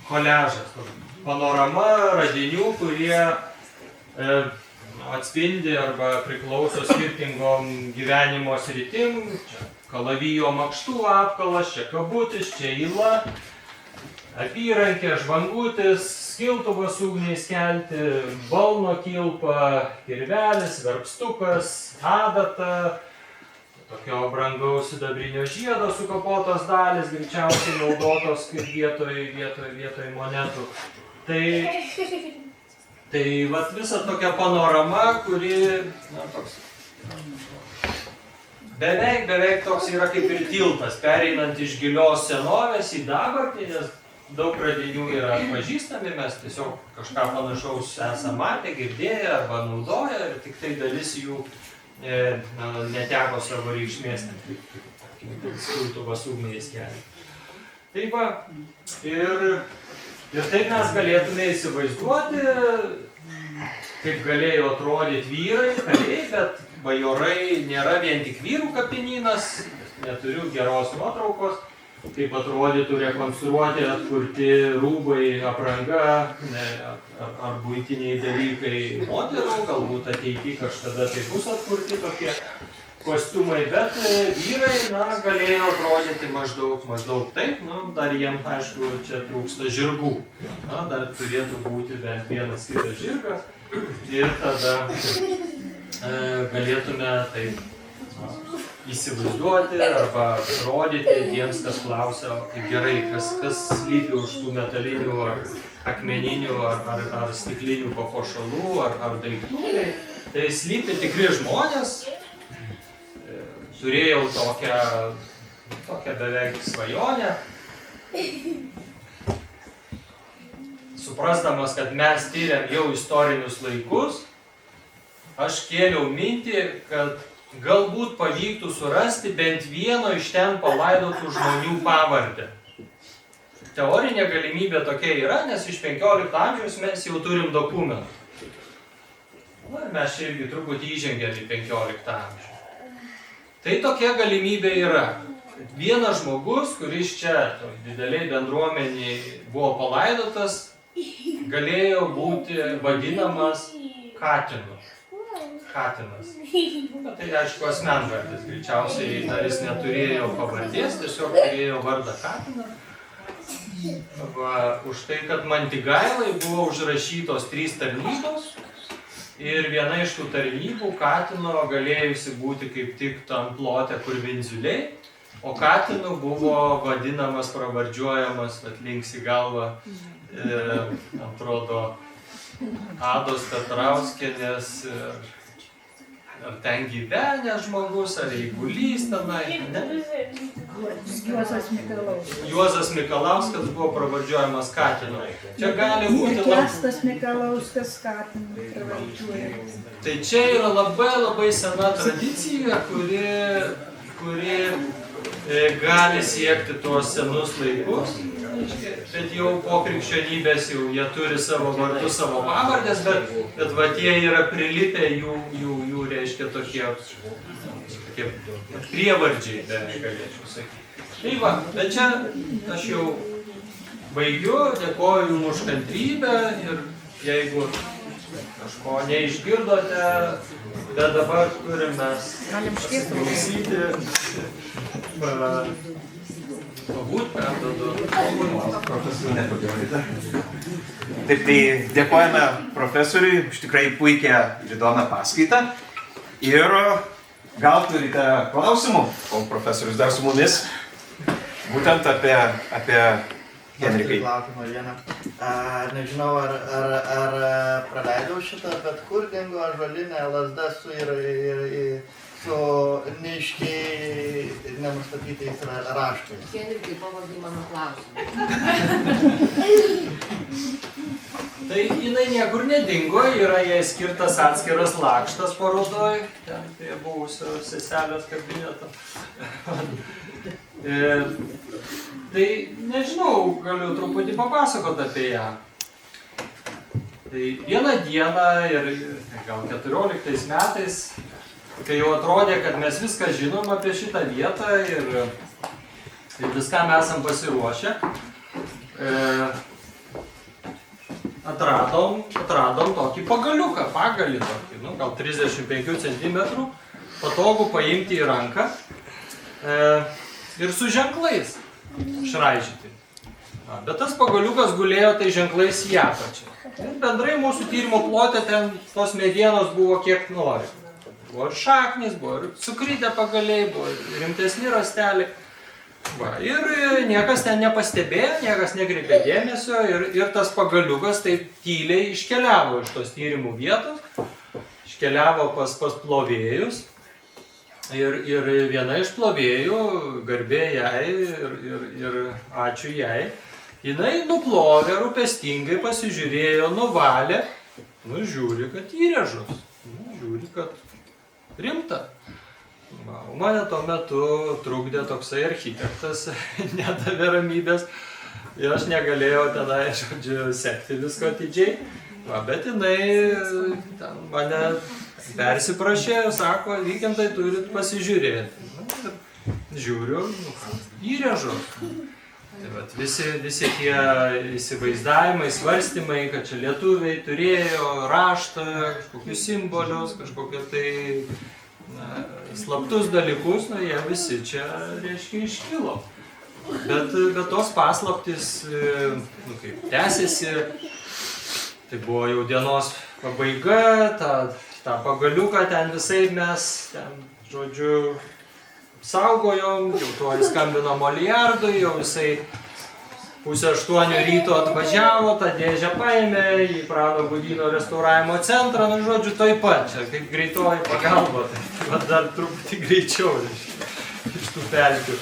koliažas, panorama radinių, kurie atspindi arba priklauso skirtingom gyvenimo sritim. Čia kalavijo makštų apkalas, čia kabutis, čia yla, apyrankė, žvangutis, skiltuvas ugniais kelti, balno kilpa, kirvelis, verpstukas, adata, tokio brangaus sidabrinio žiedo sukapotos dalis, greičiausiai naudotos kaip vietoj monetų. Tai vat visa tokia panorama, kuri, na, toks, beveik toks yra kaip ir tiltas, pereinant iš gilios senovės į dabartį, nes daug radinių yra atpažįstami, mes tiesiog kažką panašaus esame matę, girdėję arba naudoję ir tik tai dalis jų neteko savo reikšmės, kaip skiltuvas ugniais kelią. Tai va, ir taip mes galėtume įsivaizduoti, kaip galėjo atrodyti vyrai, kariai, bet bajorai nėra vien tik vyrų kapinynas, neturiu geros nuotraukos, kaip atrodytų rekonstruoti, atkurti rūbai, apranga ar buitiniai dalykai moterų, galbūt ateityje kažkada tai bus atkurti tokie kostiumai, bet vyrai, na, galėjo atrodyti maždaug taip, nu, dar jiems, aišku, čia trūksta žirgų, na, dar turėtų būti bent vienas kitas žirgas ir tada galėtume taip įsivaizduoti arba rodyti tiems, kas klausia, kaip gerai, kas slypi už tų metalinių ar akmeninių ar stiklinių papuošalų ar daiktų. Tai slypi tikri žmonės. Turėjau tokią beveik svajonę. Suprasdamas, kad mes tyriam jau istorinius laikus, aš kėliau mintį, kad galbūt pavyktų surasti bent vieno iš ten palaidotų žmonių pavardę. Teorinė galimybė tokia yra, nes iš 15 amžiaus mes jau turim dokumentų. Na, mes čia irgi truputį įžengėm į 15 amžių. Tai tokia galimybė yra. Vienas žmogus, kuris čia dideliai bendruomeniai buvo palaidotas, galėjo būti vadinamas Katinu. Katinas. Bet tai aišku asmenvardis, greičiausiai dar jis neturėjo pavardės, tiesiog turėjo vardą Katiną. Už tai, kad Mantigailai buvo užrašytos 3 tarnybos ir viena iš tų tarnybų Katino galėjusi būti kaip tik tam plote, kur Vindziuliai, o Katinu buvo vadinamas, pravardžiuojamas, atlinks į galvą, atrodo, Ados Petrauskienės, ar ten gyvenęs žmogus, ar eigulys tenai, ne? Juozas Mikalauskas buvo pravardžiuojamas Katinu. Čia gali būti Kęstas Mikalauskas Katinu pravardžiuojamas. Tai čia yra labai sena tradicija, kuri gali siekti tuos senus laikus. Bet jau po krikščionybės jau jie turi savo vardus, savo pavardės, bet va tie yra prilipę jų reiškia tokie prievardžiai, galėčiau sakyti. Tai va, bet čia aš jau baigiu, dėkoju jums už kantrybę ir jeigu kažko neišgirdote, bet dabar turim mes klausyti. Pabūt, perdodu. Taip, tai dėkojame profesoriui už tikrai puikią ir įdomią paskaitą. Ir gal turite klausimų, kol profesorius dar su mumis, būtent apie Henrikai. Klausimą vieną. Nežinau, ar praleidau šitą, bet kur dingo ąžuolinė lazda su neiškiai nenustatytais raštais? Henrikai, pavardai mano klausimą. Tai jinai niekur nedingo, yra jai skirtas atskiras lakštas parodoj, ten prie buvusio seselės kabineto. Tai nežinau, galiu truputį papasakoti apie ją. Tai vieną dieną ir gal 14 metais, kai jau atrodė, kad mes viską žinom apie šitą vietą ir viskam esam pasiruošę, atradom tokį pagalį tokį, gal 35 cm, patogų paimti į ranką ir su ženklais išraižyti. Bet tas pagaliukas gulėjo tai ženklais į apačią. Ir bendrai mūsų tyrimo plote ten tos medienos buvo kiek nori. Buvo ir šaknis, buvo ir sukrytę pagaliai, buvo ir rimtesni rasteliai. Ir niekas ten nepastebėjo, niekas nekreipė dėmesio ir tas pagaliukas taip tyliai iškeliavo iš tos tyrimų vietos, iškeliavo pas plovėjus ir viena iš plovėjų, garbė jai ir ačiū jai, jinai nuplovė rūpestingai, pasižiūrėjo, nuvalė, žiūri, kad įrėžus, žiūri, kad rimta. O mane tuo metu trukdė toksai architektas, nedavė ramybės ir aš negalėjau tenai, sekti visko atidžiai. Bet jinai mane persiprašė, sako, Vykintai turit pasižiūrėti. Žiūriu, įrėžu. Tai visi tie įsivaizdavimai, svarstymai, kad čia lietuviai turėjo raštą, kažkokius simbolius, kažkokius tai slaptus dalykus, jie visi čia, reiškia, iškilo. Bet tos paslaptys, tęsiasi, tai buvo jau dienos pabaiga, tą pagaliuką ten visai mes, saugojom, jau tuo skambino Moliardui, jau visai 7:30 ryto atvažiavo, tą dėžę paėmė į Prano Gudyno restauravimo centrą, toj pat, čia kaip greitoji pagalba, tai dar truputį greičiau iš tų pelkių.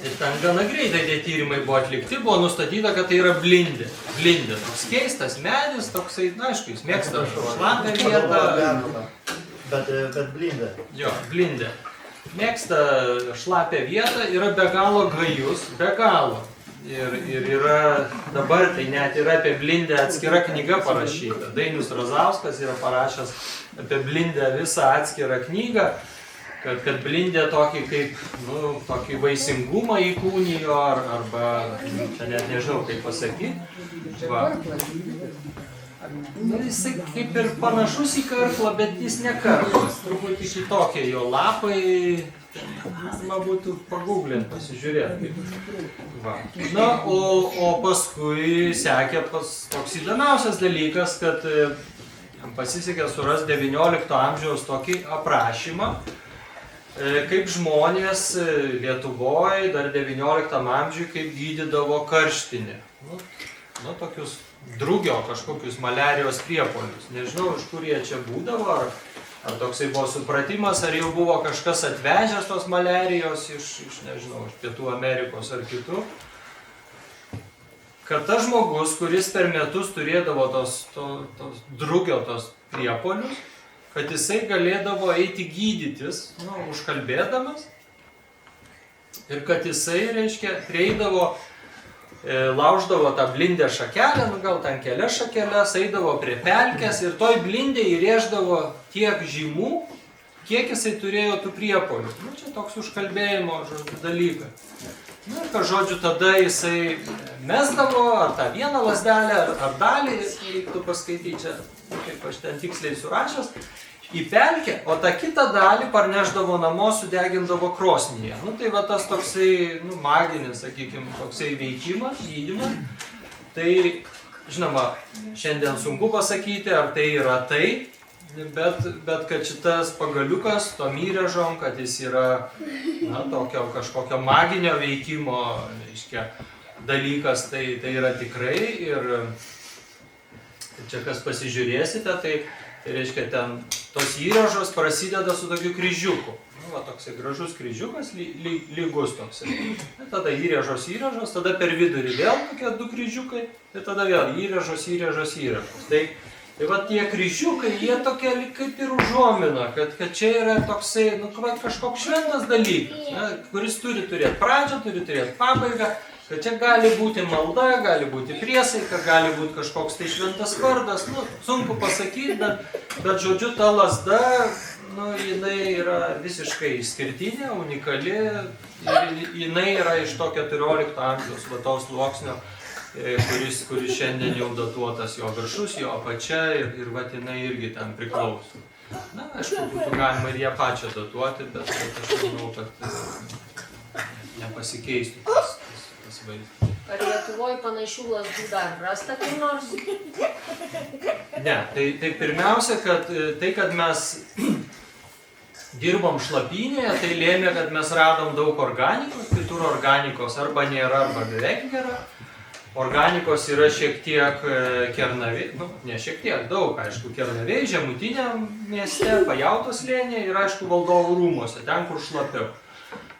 Ir ten gana greitai tie tyrimai buvo atlikti, buvo nustatyta, kad tai yra blindė. Blindė, toks keistas medis, toksai, aišku, jis mėgsta šlapią vietą. Bet blindė. Jo, blindė. Mėgsta šlapią vietą, yra be galo gajus, be galo. Ir yra, dabar tai net yra apie blindę atskira knyga parašyta. Dainius Razauskas yra parašęs apie blindę visą atskirą knygą, kad blindė tokį kaip, tokį vaisingumą įkūnijo, arba, čia net nežinau kaip pasakyti. Jisai kaip ir panašus į karklą, bet jis ne karklas, truputį kitokie jo lapai, man būtų paguglinti, pasižiūrėti. O paskui sekė toks įdomiausias dalykas, kad pasisekė surasti 19 amžiaus tokį aprašymą, kaip žmonės Lietuvoje dar 19 amžiuje kaip gydydavo karštinę. Tokius drugio kažkokius maliarijos priepuolius. Nežinau, iš kur jie čia būdavo, ar toksai buvo supratimas, ar jau buvo kažkas atvežęs tos maliarijos iš Pietų Amerikos ar kitų. Kad tas žmogus, kuris per metus turėdavo tos drugio tos priepuolius, kad jisai galėdavo eiti gydytis, užkalbėdamas, ir kad jisai, reiškia, prieidavo, lauždavo tą blindę šakelę, gal ten kelias šakeles, eidavo prie pelkės ir toj blindė įrėždavo tiek žymų, kiek jisai turėjo tų priepuolių. Čia toks užkalbėjimo dalykas. Ir tada jisai mesdavo ar tą vieną lazdelę, ar dalį, reiktų paskaityti čia, kaip aš ten tiksliai surašęs, į pelkę, o tą kitą dalį parneždavo namo, sudegindavo krosnyje. Tai va tas toksai, maginis, sakykime, toksai veikimas, gydymas. Tai, žinoma, šiandien sunku pasakyti, ar tai yra tai, Bet kad šitas pagaliukas tom įrėžom, kad jis yra tokio kažkokio maginio veikimo, reiškia, dalykas, tai yra tikrai. Ir čia kas pasižiūrėsite, tai reiškia, ten tos įrėžos prasideda su tokiu kryžiuku. Va, toksai gražus kryžiukas, lygus toksai. Tada įrėžos, tada per vidurį vėl tokie 2 kryžiukai ir tada vėl įrėžos. Tai va tie kryžiukai, jie tokie kaip ir užuomina, kad čia yra toksai, kažkoks šventas dalykas, kuris turi turėti pradžią, turi turėti pabaigą, kad čia gali būti malda, gali būti priesaika, gali būti kažkoks tai šventas vardas, sunku pasakyti, bet žodžiu, ta lazda, jinai yra visiškai išskirtinė, unikali, ir jinai yra iš to 14 amžiaus vataus sluoksnio, kuris šiandien jau datuotas jo viršus, jo apačia ir vat jinai irgi ten priklauso. Na, aišku, būtų galima ir ją pačią datuoti, bet aš manau, kad nepasikeistų tas vaizdas. Ar Lietuvoje panašių lazdų dar rasta kur nors? Ne, tai pirmiausia, kad mes dirbom šlapynėje, tai lėmė, kad mes radom daug organikos, kitur organikos arba nėra, arba beveik nėra. Organikos yra šiek tiek Kernavėj, ne šiek tiek, daug, aišku, Kernavėj, žemutiniam mieste, Pajautos slėnyje ir, aišku, Valdovų rūmuose, ten, kur šlapiau.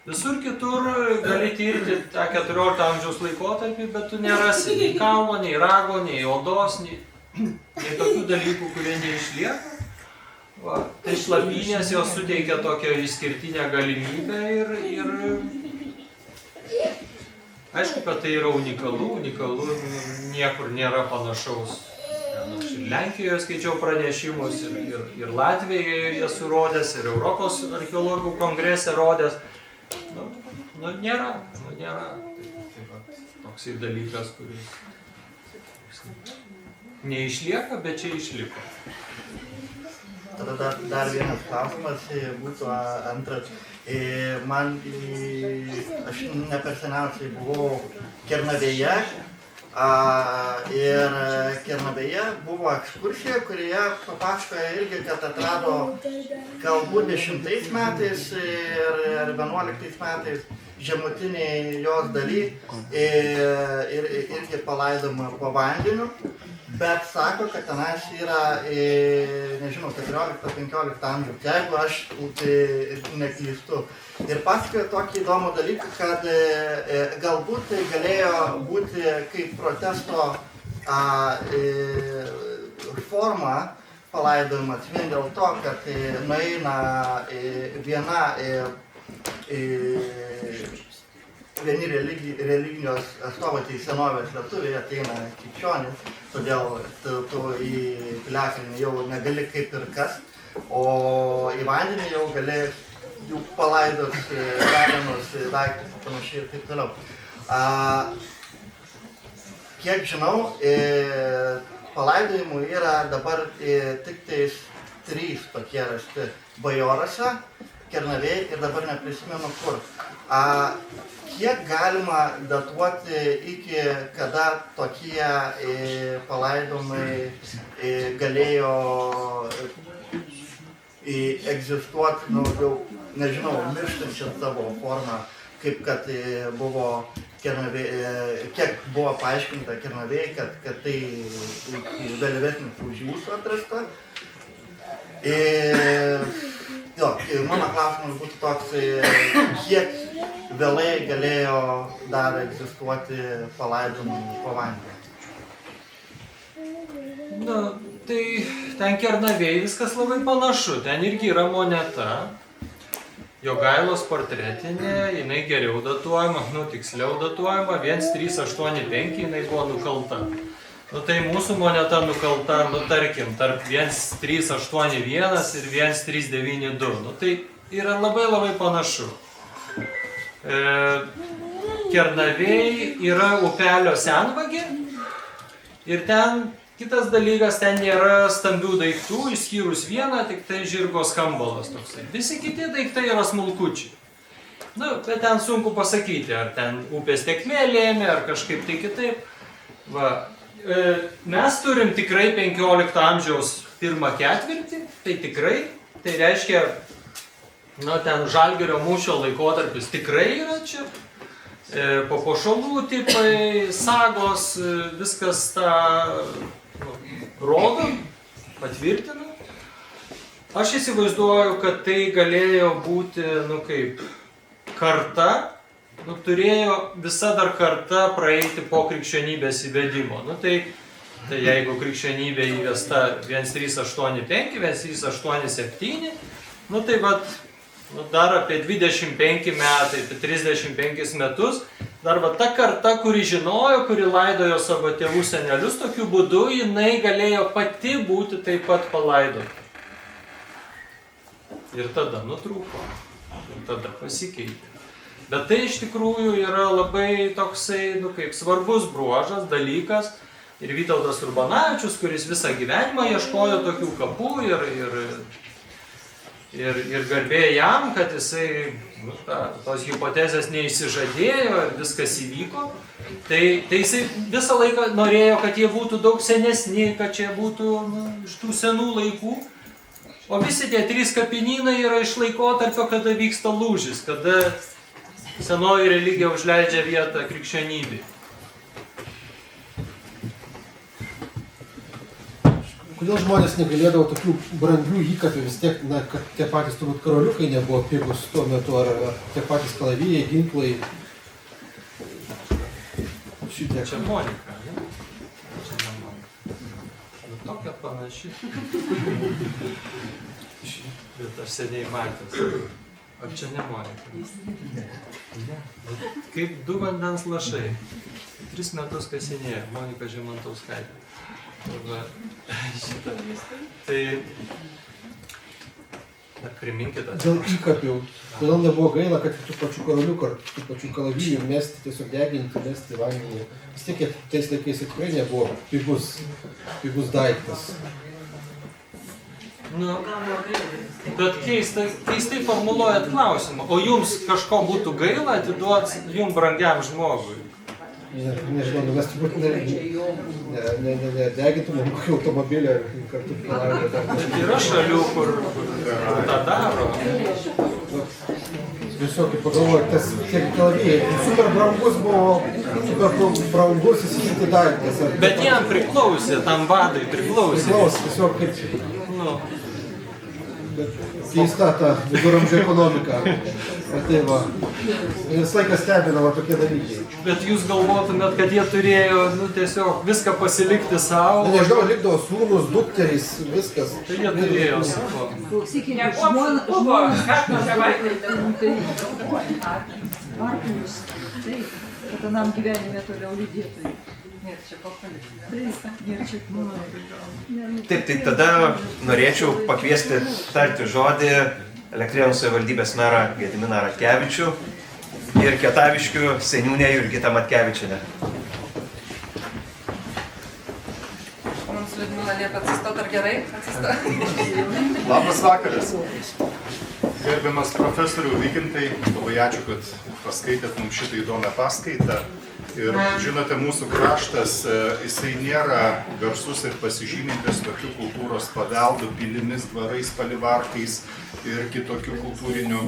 Visur kitur gali tirti tą 14 amžiaus laikotarpį, bet tu nerasi nei kalno, nei rago, nei odos, nei tokių dalykų, kurie neišlieka. Tai šlapynės jos suteikia tokią išskirtinę galimybę ir aišku, kad tai yra unikalu, niekur nėra panašaus. Aš ir Lenkijoje skaičiau pranešimus, ir Latvijoje jie surodęs, ir Europos archeologų kongrese rodęs. Nėra. Tai va, toksai dalykas, kuris neišlieka, bet čia išliko. Tada dar vienas klausimas būtų antras. Aš ne per seniausiai buvau Kernavėje ir Kernavėje buvo ekskursija, kurioje papasakojo irgi, kad atrado galbūt 10 metais ir 11 metais žemutiniai jos daly ir irgi palaidoma po vandeniu. Bet sako, kad tenais yra, nežinau, 14-15 amžiaus, jeigu aš neklystu. Ir pasakojo tokį įdomų dalyką, kad galbūt tai galėjo būti kaip protesto forma palaidojimas vien dėl to, kad nueina vieni religijos atstovai, tai senovės lietuviai, ateina krikščionys, todėl tu į piliakalnį jau negali kaip ir kas, o į vandenį jau gali jų palaidot veganus, daiktus, panašiai ir taip toliau. Kiek žinau, palaidojimų yra dabar tik tais 3 tokie rasti Bajorose, Kernavėj ir dabar neprisimenu kur. Kiek galima datuoti iki kada tokie palaidojimai galėjo egzistuoti, jau, nežinau, mirštančią savo formą, kaip kad buvo Kernavėj, kiek buvo paaiškinta Kernavėj, kad tai vėlyvesnis už jūsų atrasta. Mano klausimas būtų toks, kiek vėlai galėjo dar egzistuoti palaidojimai po vandeniu? Na, tai ten Kernavėj viskas labai panašu, ten irgi yra moneta, Jogailos portretinė, jinai geriau datuojama, tiksliau datuojama, 1385 jinai buvo nukalta. Tai mūsų moneta nukalta, tarkim, tarp 1381 ir 1392. Tai yra labai panašu. Kernavėj yra upelio senvagė ir ten kitas dalykas, ten nėra stambių daiktų, išskyrus vieną, tik tai žirgo skambalas toksai. Visi kiti daiktai yra smulkučiai. Bet ten sunku pasakyti, ar ten upės tėkmė lėmė, ar kažkaip tai kitaip. Mes turim tikrai 15 amžiaus pirmą ketvirtį, tai tikrai, tai reiškia, na, ten Žalgirio mūšio laikotarpis tikrai yra čia. Papuošalų tipai, sagos, viskas tą rodo, patvirtina. Aš įsivaizduoju, kad tai galėjo būti, kaip karta, turėjo visa dar karta praeiti po krikščionybės įvedimo. Tai jeigu krikščionybė įvesta 1385, 1387, tai dar apie 25 metai, apie 35 metus, dar ta karta, kuri žinojo, kuri laidojo savo tėvų senelius, tokiu būdu jinai galėjo pati būti taip pat palaidota. Ir tada nutrūko, ir tada pasikeitė. Bet tai iš tikrųjų yra labai toksai, kaip svarbus bruožas, dalykas. Ir Vytautas Urbanavičius, kuris visą gyvenimą ieškojo tokių kapų ir garbė jam, kad jisai tos hipotezės neišsižadėjo ir viskas įvyko. Tai jisai visą laiką norėjo, kad jie būtų daug senesni, kad čia būtų iš tų senų laikų. O visi tie 3 kapinynai yra iš laikotarpio, kada vyksta lūžis, kada senoji religija užleidžia vietą krikščionybei. Kodėl žmonės negalėdavo tokių brangių įkapių, vis tiek, kad tie patys turbūt karoliukai nebuvo pigus tuo metu, ar tie patys kalavijai, ginklai. Šitiek. Čia Monika, ne? Čia ne Monika. Tokia panaši. Bet aš seniai matęs. Ar čia ne Monika? Ne. Kaip 2 vandens lašai. 3 metus kasinėjo. Monika Žemantauskaitė. Tai priminkite. Dėl įkapių. Kodėl nebuvo gaila, kad tų pačių karoliukų ar tų pačių kalavijų mesti, tiesiog deginti, mesti vandenį. Vis tiek tais laikais tikrai nebuvo pigus daiktas. Bet keistai formuluojat klausimą. O jums kažko būtų gaila atiduoti jums brangiam žmogui? Nežinau, mes turbūt nedegintumėm kokį automobilį ar kartu palaidoti. Bet yra šalių, kur tą daro. Tiesiog, kaip pagalvoju, tas tiek kalavijai, super brangus buvo, super brangus įsigyti daiktas. Bet jam priklausė, tam vadai priklausė. Priklausė, tiesiog kaip... Keista ta viduramžių ekonomika. Tai va. Vis laikas stebino tokie dalykai. Bet jūs galvotumėt, kad jie turėjo tiesiog viską pasilikti savo? Nežinau, likdavo sūnus, dukterys, viskas. Tai jie turėjo savo. Klausykite, žmonas, kad anam gyvenime toliau lydėtų. Taip, tai tada norėčiau pakviesti tarti žodį Elektrėnų savivaldybės merą Gediminą Ratkevičių ir Kietaviškių seniūnę Jurgitą Matkevičienę. Mums Liudmila liepia atsistot, ar gerai atsistot? Labas vakaras. Gerbiamas profesorių Vykintai, labai ačiū, kad paskaitėt mums šitą įdomią paskaitą. Ir žinote, mūsų kraštas, jisai nėra garsus ir pasižymintis tokių kultūros paveldų, pilimis, dvarais, palivarkais ir kitokių kultūrinių,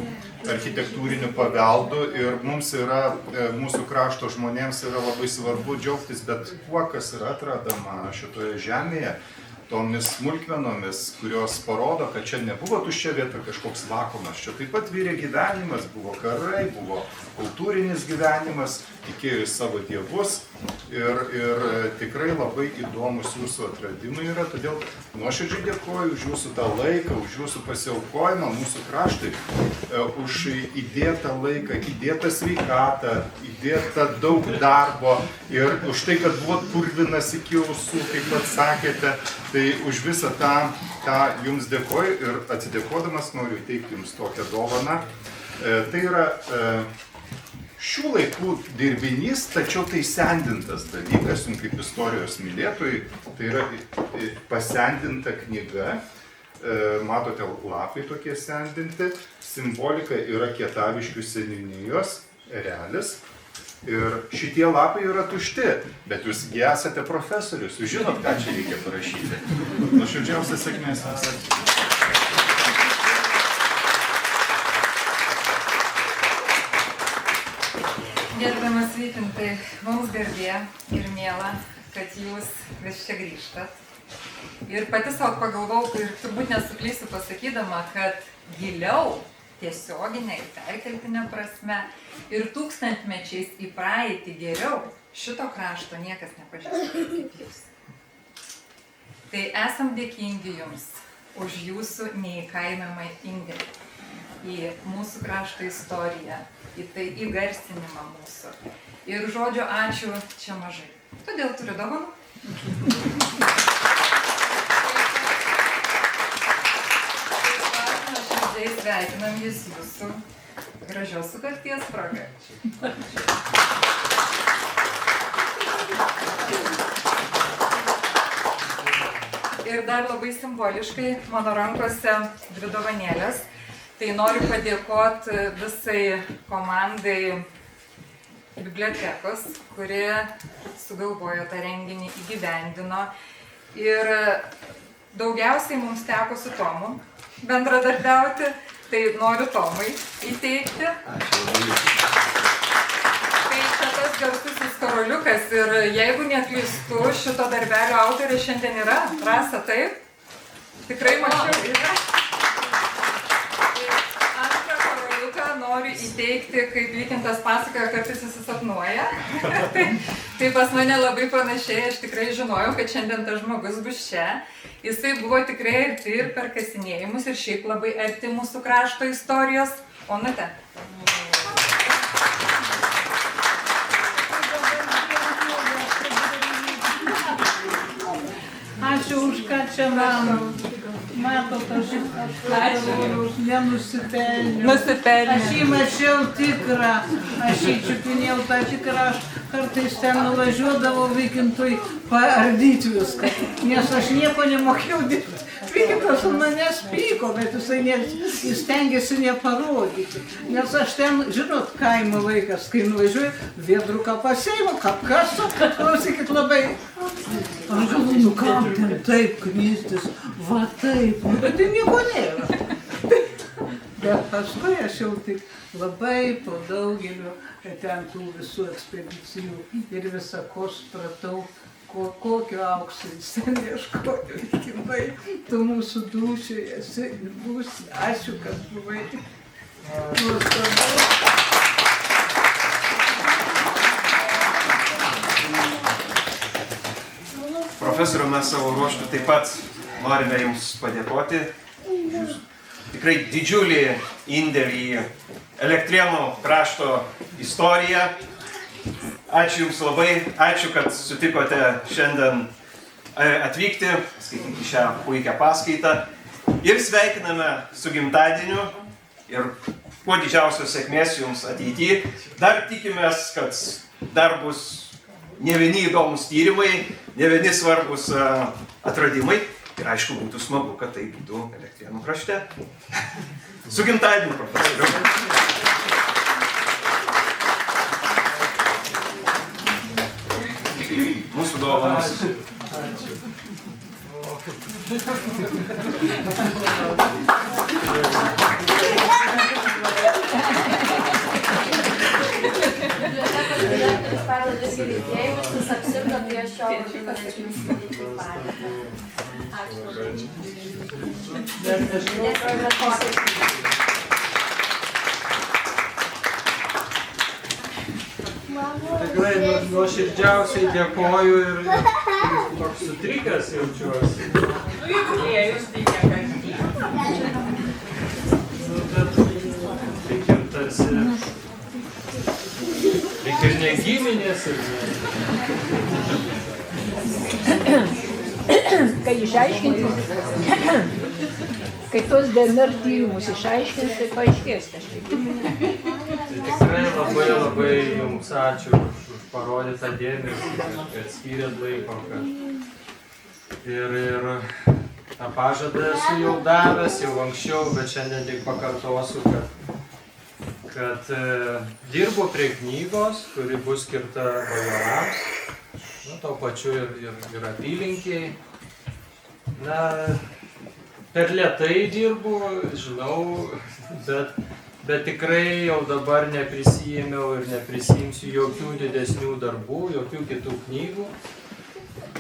architektūrinių paveldų. Ir mums yra, mūsų krašto žmonėms yra labai svarbu džiaugtis bet kuo, kas yra atradama šitoje žemėje, tomis smulkmenomis, kurios parodo, kad čia nebuvo tuščia vieta, kažkoks vakuumas. Čia taip pat vyrė gyvenimas, buvo karai, buvo kultūrinis gyvenimas, tikėjo į savo dievus ir tikrai labai įdomus jūsų atradimai yra. Todėl nuoširdžiai dėkoju už jūsų tą laiką, už jūsų pasiaukojimą mūsų kraštui, už įdėtą laiką, įdėtą sveikatą, įdėtą daug darbo ir už tai, kad buvot purvinas iki ausų, kaip pats sakėte. Tai už visą tą jums dėkoju ir atsidėkodamas noriu teikti jums tokią dovaną. Tai yra šių laikų dirbinys, tačiau tai sendintas dalykas, jums kaip istorijos mylėtojai, tai yra pasendinta knyga, matote lapai tokie sendinti, simbolika yra Kietaviškių seniūnijos erelis. Ir šitie lapai yra tušti, bet jūs gi esate profesorius, jūs žinot, ką čia reikia parašyti. Nuoširdžiausias sėkmės esate. Gerbiamas Vykintai, mums garbė ir miela, kad jūs vis čia grįžtat. Ir pati savo pagalvojau, ir turbūt nesuklysiu pasakydama, kad giliau, tiesioginė ir perkeltinė prasme ir tūkstantmečiais į praeitį geriau šito krašto niekas nepažįsta kaip jūs. Tai esam dėkingi jums už jūsų neįkainojamą indėlį į mūsų krašto istoriją, į tai įgarsinimą mūsų. Ir žodžio ačiū čia mažai. Todėl turiu dovanų. Nuoširdžiai sveikinam jūs jūsų gražios sukakties proga. Ir dar labai simboliškai mano rankose 2 dovanėlės. Tai noriu padėkoti visai komandai bibliotekos, kuri sugalvojo tą renginį, įgyvendino. Ir daugiausiai mums teko su Tomu bendradarbiauti, tai noriu Tomui įteikti. Tai čia tas garsusis karoliukas ir jeigu neklystu, šito darbelio autorė šiandien yra. Rasa, taip? Tikrai mačiau. Yra. Noriu įteikti, kaip Vykintas pasakojo, kartais susisapnuoja. Tai pas mane labai panašiai, aš tikrai žinojau, kad šiandien tas žmogus bus čia. Jisai buvo tikrai arti ir per kasinėjimus ir šiaip labai arti mūsų krašto istorijos. Onute. Ačiū už ką čia matom. Matot, aš nenusipelniau. Aš jį mačiau tikrą, aš jį čiupinėjau tą tikrą, aš kartais ten nuvažiuodavau Vykintui paardyti viską, nes aš nieko nemokėjau dirbti. Vykintas ant manęs pyko, bet jis stengiasi neparodyti, nes aš ten, žinot, kaimo vaikas, kai nuvažiuoju, viedruką paseimu, kapkasu, klausykit labai. Aš galvoju, nu kam ten taip krystis, va taip, bet tai nieko nėra. Bet paskui aš jau tik labai po daugelio ten tų visų ekspedicijų ir visako supratau, kokio aukso jis ten ieškojo, Vykintai, tu mūsų dūšiai esi ir būsi. Ačiū, kad buvai. Profesoriau, mes savo ruožtu taip pat norime Jums padėkoti. Tikrai didžiulį indėlį į Elektrėnų krašto istoriją. Ačiū Jums labai, ačiū, kad sutikote šiandien atvykti, skaityti šią puikią paskaitą. Ir sveikiname su gimtadieniu ir kuo didžiausios sėkmės Jums ateityje. Dar tikimės, kad dar bus ne vieni įdomus tyrimai, ne vieni svarbus atradimai. Ir aišku, būtų smagu, kad tai būtų Elektrėnų krašte. Su gimtadieniu, profesoriau. Mūsų dovanos. Perduodas ir linkėjimus, tas apsirgo prieš šio norėčiau Jums daryti padėką. Tikrai nuoširdžiausiai dėkoju ir toks sutrikęs jaučiuosi. Jubiliejus tai Tik ir tarsi, tik ir negiminės ir Kai išaiškinti, kai tos DNR tyrimus išaiškins, tai paaiškės kažkaip. tikrai labai Jums ačiū už parodytą dėmesį, kad skyrėt laiko, kad ir tą pažadą esu jau davęs, jau anksčiau, bet šiandien tik pakartosiu, kad dirbu prie knygos, kuri bus skirta bajorams, tuo pačiu ir apylinkiai. Na, per lėtai dirbu, žinau, bet tikrai jau dabar neprisijėmiau ir neprisijimsiu jokių didesnių darbų, jokių kitų knygų.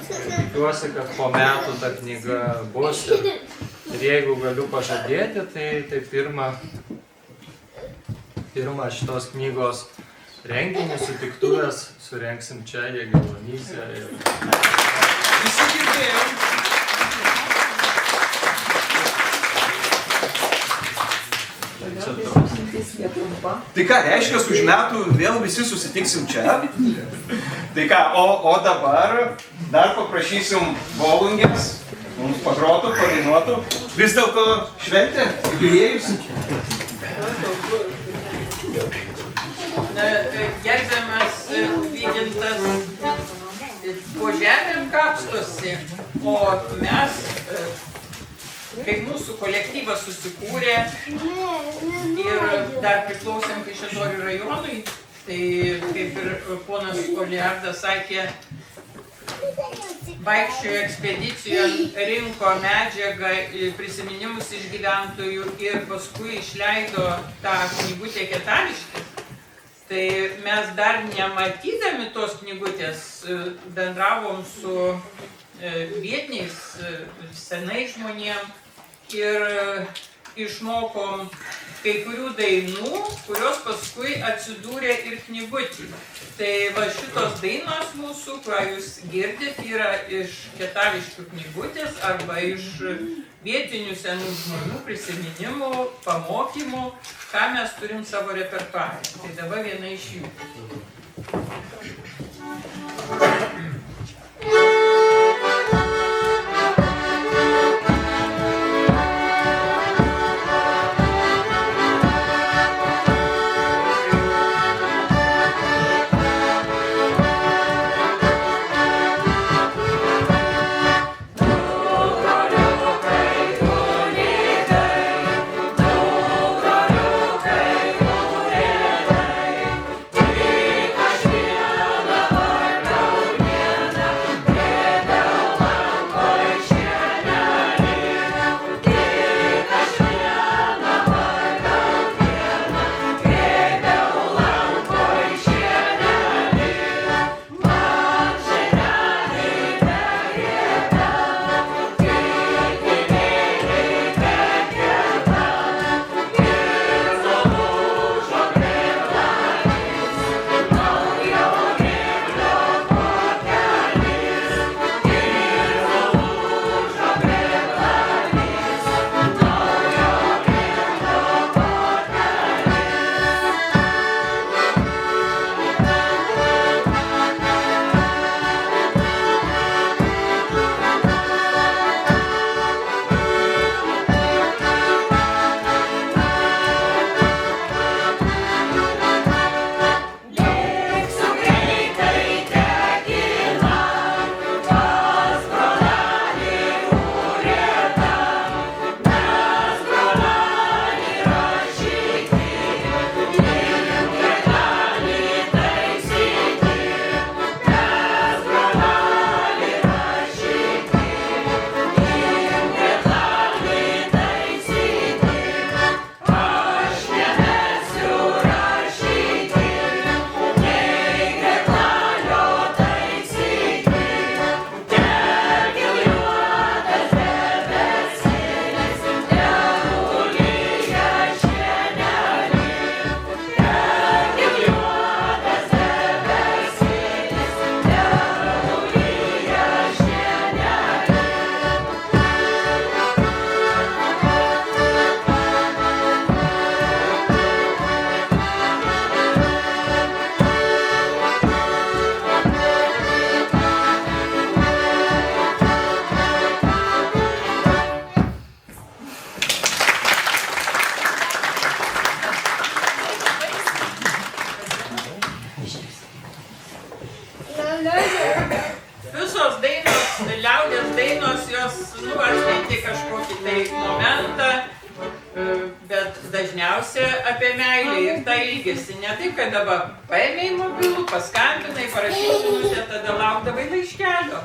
Tikiuosi, kad po metų ta knyga bus ir jeigu galiu pažadėti, tai pirmą šitos knygos renginį sutiktuvės surengsim čia, Jagėlonyse. Visi girdėjom. Tai ką, reiškia, už metų vėl visi susitiksim čia. Tai ką, o dabar dar paprašysim Volungės, mums pagrotų, padainuotų. Vis dėlto šventė, jubiliejus. Gerbiamas Vygintas po žemėm kapstosi, o mes, kai mūsų kolektyvas susikūrė ir dar priklausėm Kaišiadorių rajonui, tai kaip ir ponas Oliardas sakė, vaikščiojo ekspedicijon, rinko medžiagą, prisiminimus iš gyventojų ir paskui išleido tą knygutę Ketaviškį. Tai mes dar nematydami tos knygutės bendravom su vietiniais senais žmonėm ir išmokom kai kurių dainų, kurios paskui atsidūrė ir knygutį. Tai va šitos dainos mūsų, kurią jūs girdit, yra iš Ketaviškių knygutės arba iš vietinių senų žmonių prisiminimų, pamokymų, ką mes turim savo repertuare. Tai dabar viena iš jų. Bet dažniausiai apie meilę ir tą ilgesį. Ne taip, kad dabar paėmė į mobilų, paskambinai, parašyti žinutę, tada laukdavai laiškelio.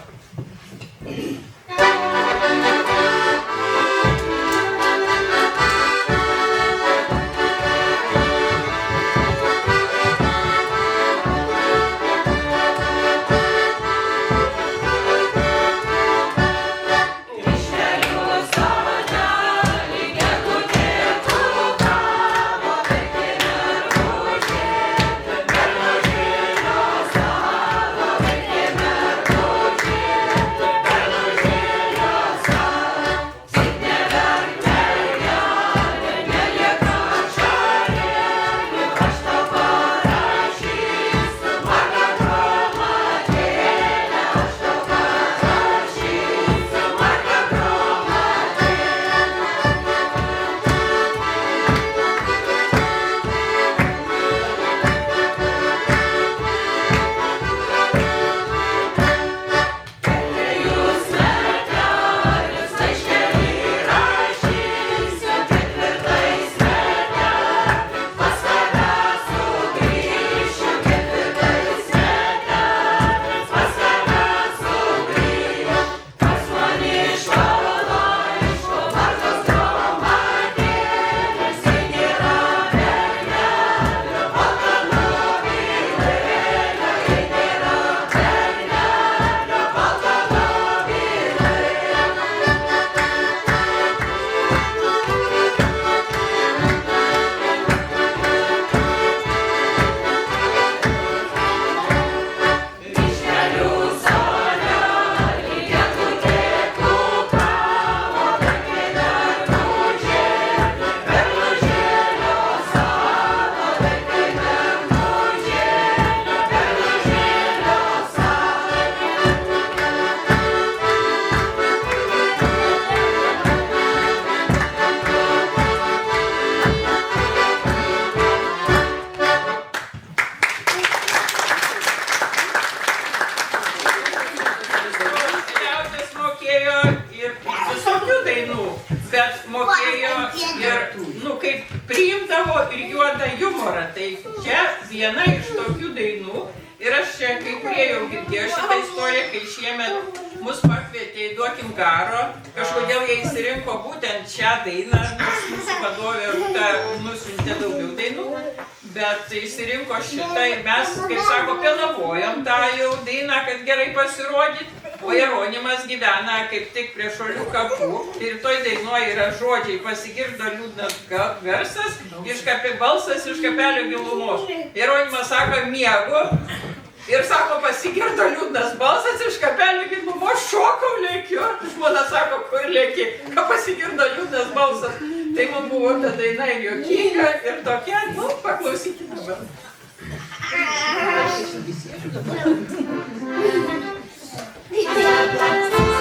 Pasigirdo liūdnas garsas, balsas iš kapelio gilumos. Jeronimas sako, miegu. Ir sako, pasigirdo liūdnas balsas iš kapelio gilumos, šokau, lėkiu. Žmona sako, kur lėki, ką pasigirdo liūdnas balsas. Tai man buvo ta daina ir juokinga, ir tokia, paklausykite dabar. Išvažiavo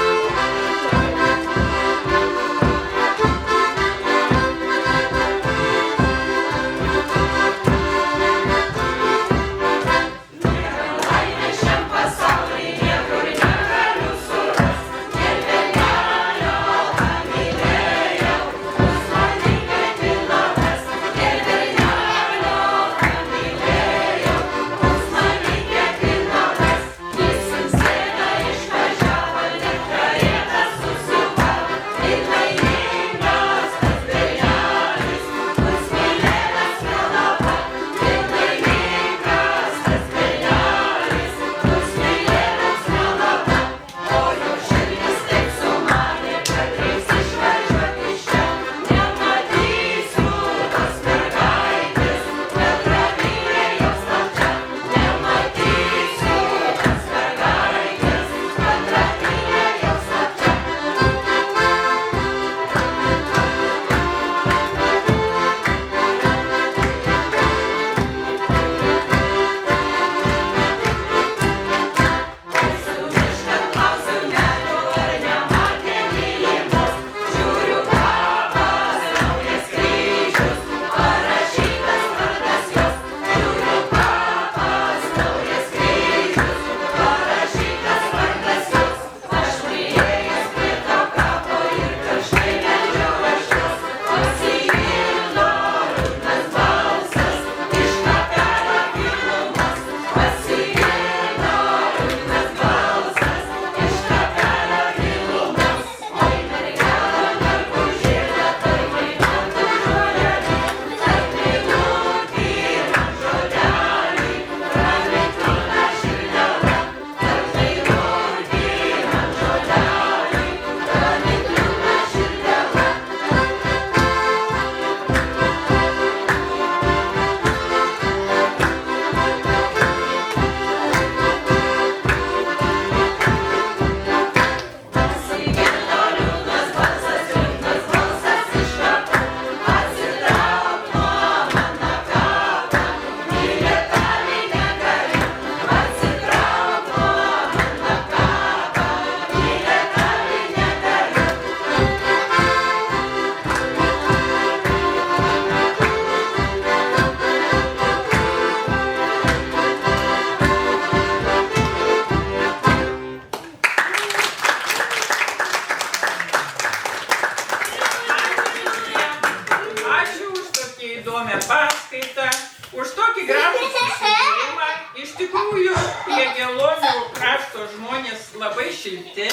tikrųjų Jagėlonių krašto žmonės labai šilti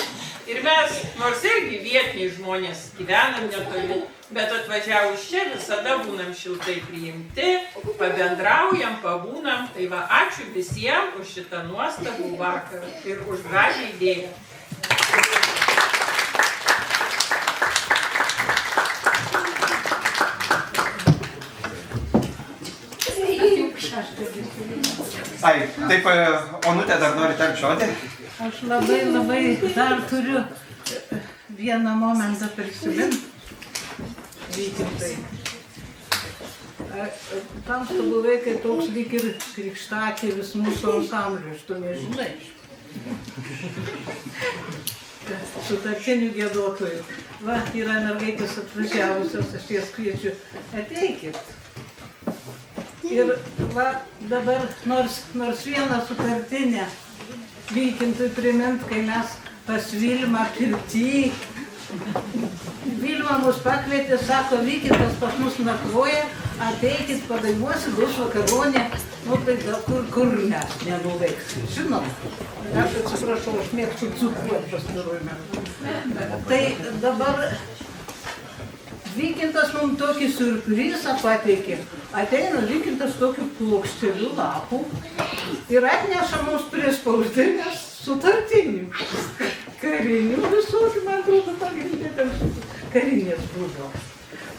ir mes, nors irgi vietiniai žmonės, gyvenam netoli, bet atvažiavus čia visada būnam šiltai priimti, pabendraujam, pabūnam. Tai va, ačiū visiems už šitą nuostabų vakarą ir už gražią idėją. Ai, taip, Onutė dar nori tarti žodį? Aš labai dar turiu vieną momentą prisiminti. Vykintai. Tamsta buvai, kai toks lyg ir krikštatėvis mūsų ansamblis, tu nežinai. Sutartinių giedotojų. Va, yra mergaitės atvažiavusios, aš jas kviečiu, ateikit. Ir va, dabar nors vieną sutartinę Vykintui primint, kai mes pas Vilmą pirty. Vilma mus pakvietė, sako, Vykintas pas mus nakvoja, ateikit, padainuosi, bus vakaronė. Nu tai kur mes nenuveiksim, žinom. Aš atsiprašau, aš mėgstu cukuot pastaruoju metu. Tai dabar Vykintas mums tokį siurprizą pateikė. Ateina Vykintas tokiu plokšteliu lapų ir atneša mums prispausdinės sutartinių. Karinių visokių, man atrodo, pagrindė ten karinės buvo.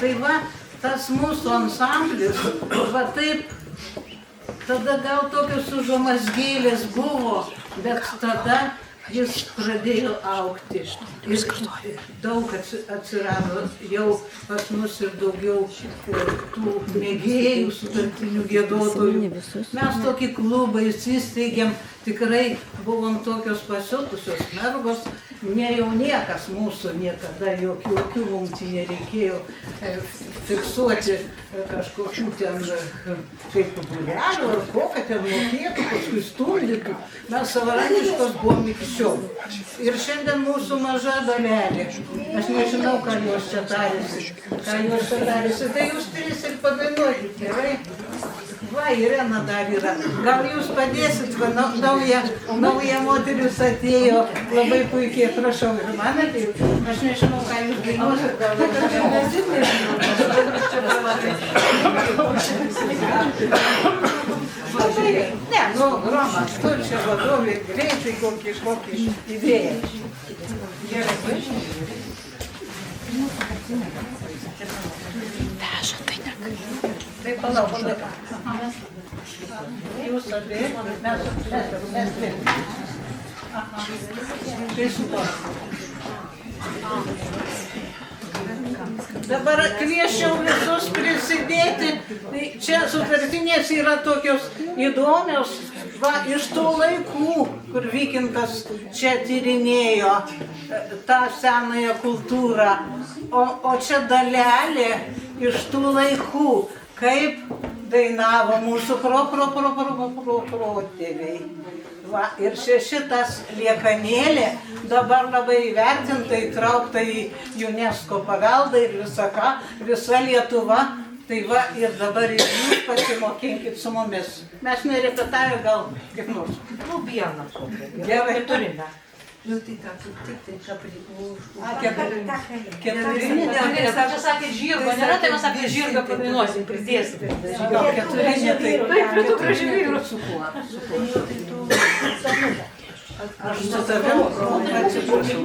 Tai va, tas mūsų ansamblis, va taip, tada gal tokios užuomazgėlės buvo, bet tada jis pradėjo augti. Ir daug atsirado jau pas mus ir daugiau tų mėgėjų, sutartinių giedotojų. Mes tokį klubą įsisteigėm, tikrai buvom tokios pasiutusios mergos, ne jau niekas mūsų niekada jokių mums nereikėjo fiksuoti kažkokių ten kaip būrelių ar ko, kad ten mokėtų, paskui stumdytų. Mes savarankiškos buvom iki šiol. Ir šiandien mūsų maža dalelė. Aš nežinau, ką jos čia tarėsi. Tai jūs trys ir padainuokit, gerai? Va, Irena dar yra. Gal jūs padėsit, va, nauja moteris atėjo, labai puikiai, prašau, ir man atėjo. Aš nežinau, ką jūs dainuosit, gal aš ne, nu, Romas, tu čia vadovė, greitai kokį idėją. Gerai. Tai palauk, jūs abi, mes dvi. Tai super. Dabar kvieščiau visus prisidėti. Čia sutartinės yra tokios įdomios, va, iš tų laikų, kur Vykintas čia tyrinėjo tą senąją kultūrą. O čia dalelė iš tų laikų, kaip dainavo mūsų protėviai. Va, ir šitas liekanėlė dabar labai įvertinta, įtraukta į UNESCO paveldą ir visa Lietuva. Tai va, ir dabar ir jūs pasimokinkit su mumis. Mes nerepetavę gal kaip nors. Nu, vieną kokią. Gerai, turime. Nu, tai ką, tik kaplikų. Keturinė. Čia sakė žirgo, nėra, tai mes apie žirgą padainuosim, pridėsim. Keturinė, tai prie tų gražių vyrų su kuo. Aš su tavim atsiprašau.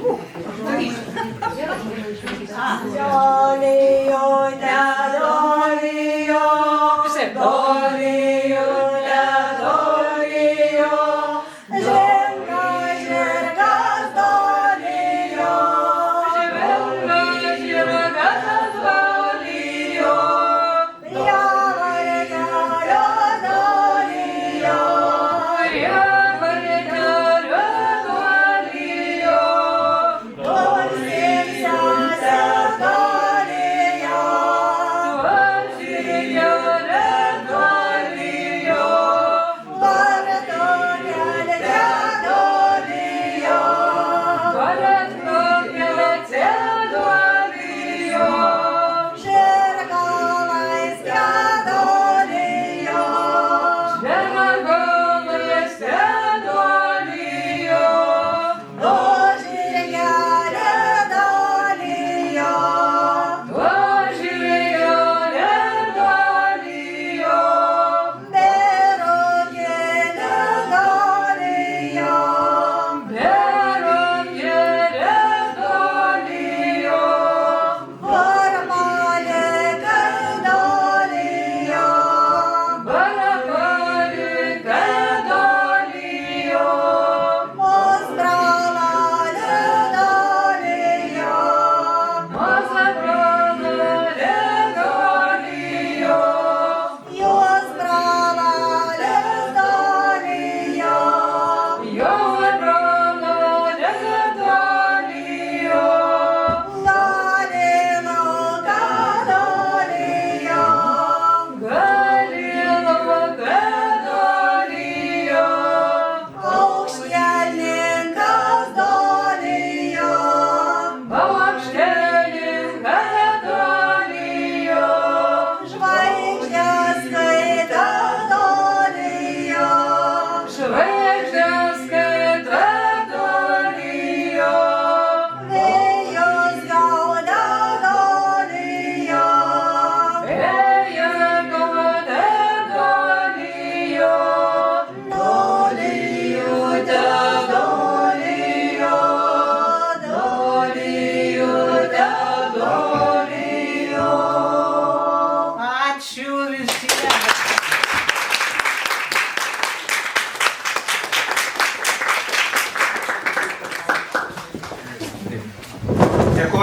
Dolijo, nedolijo, dolijo, nedolijo,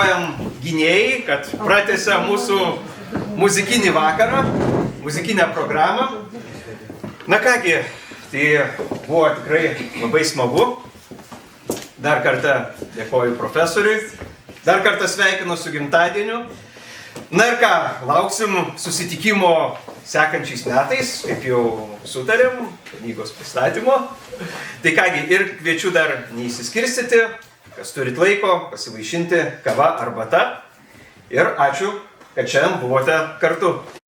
dėkojam gynėjai, kad pratęsė mūsų muzikinį vakarą, muzikinę programą. Na kągi, tai buvo tikrai labai smagu. Dar kartą dėkoju profesoriui, dar kartą sveikinu su gimtadieniu. Na ir ką, lauksim susitikimo sekančiais metais, kaip jau sutarėm, knygos pristatymo. Tai kągi, ir kviečiu dar neįsiskirstyti, kas turit laiko, pasivaišinti kava arbata. Ir ačiū, kad šiandien buvote kartu.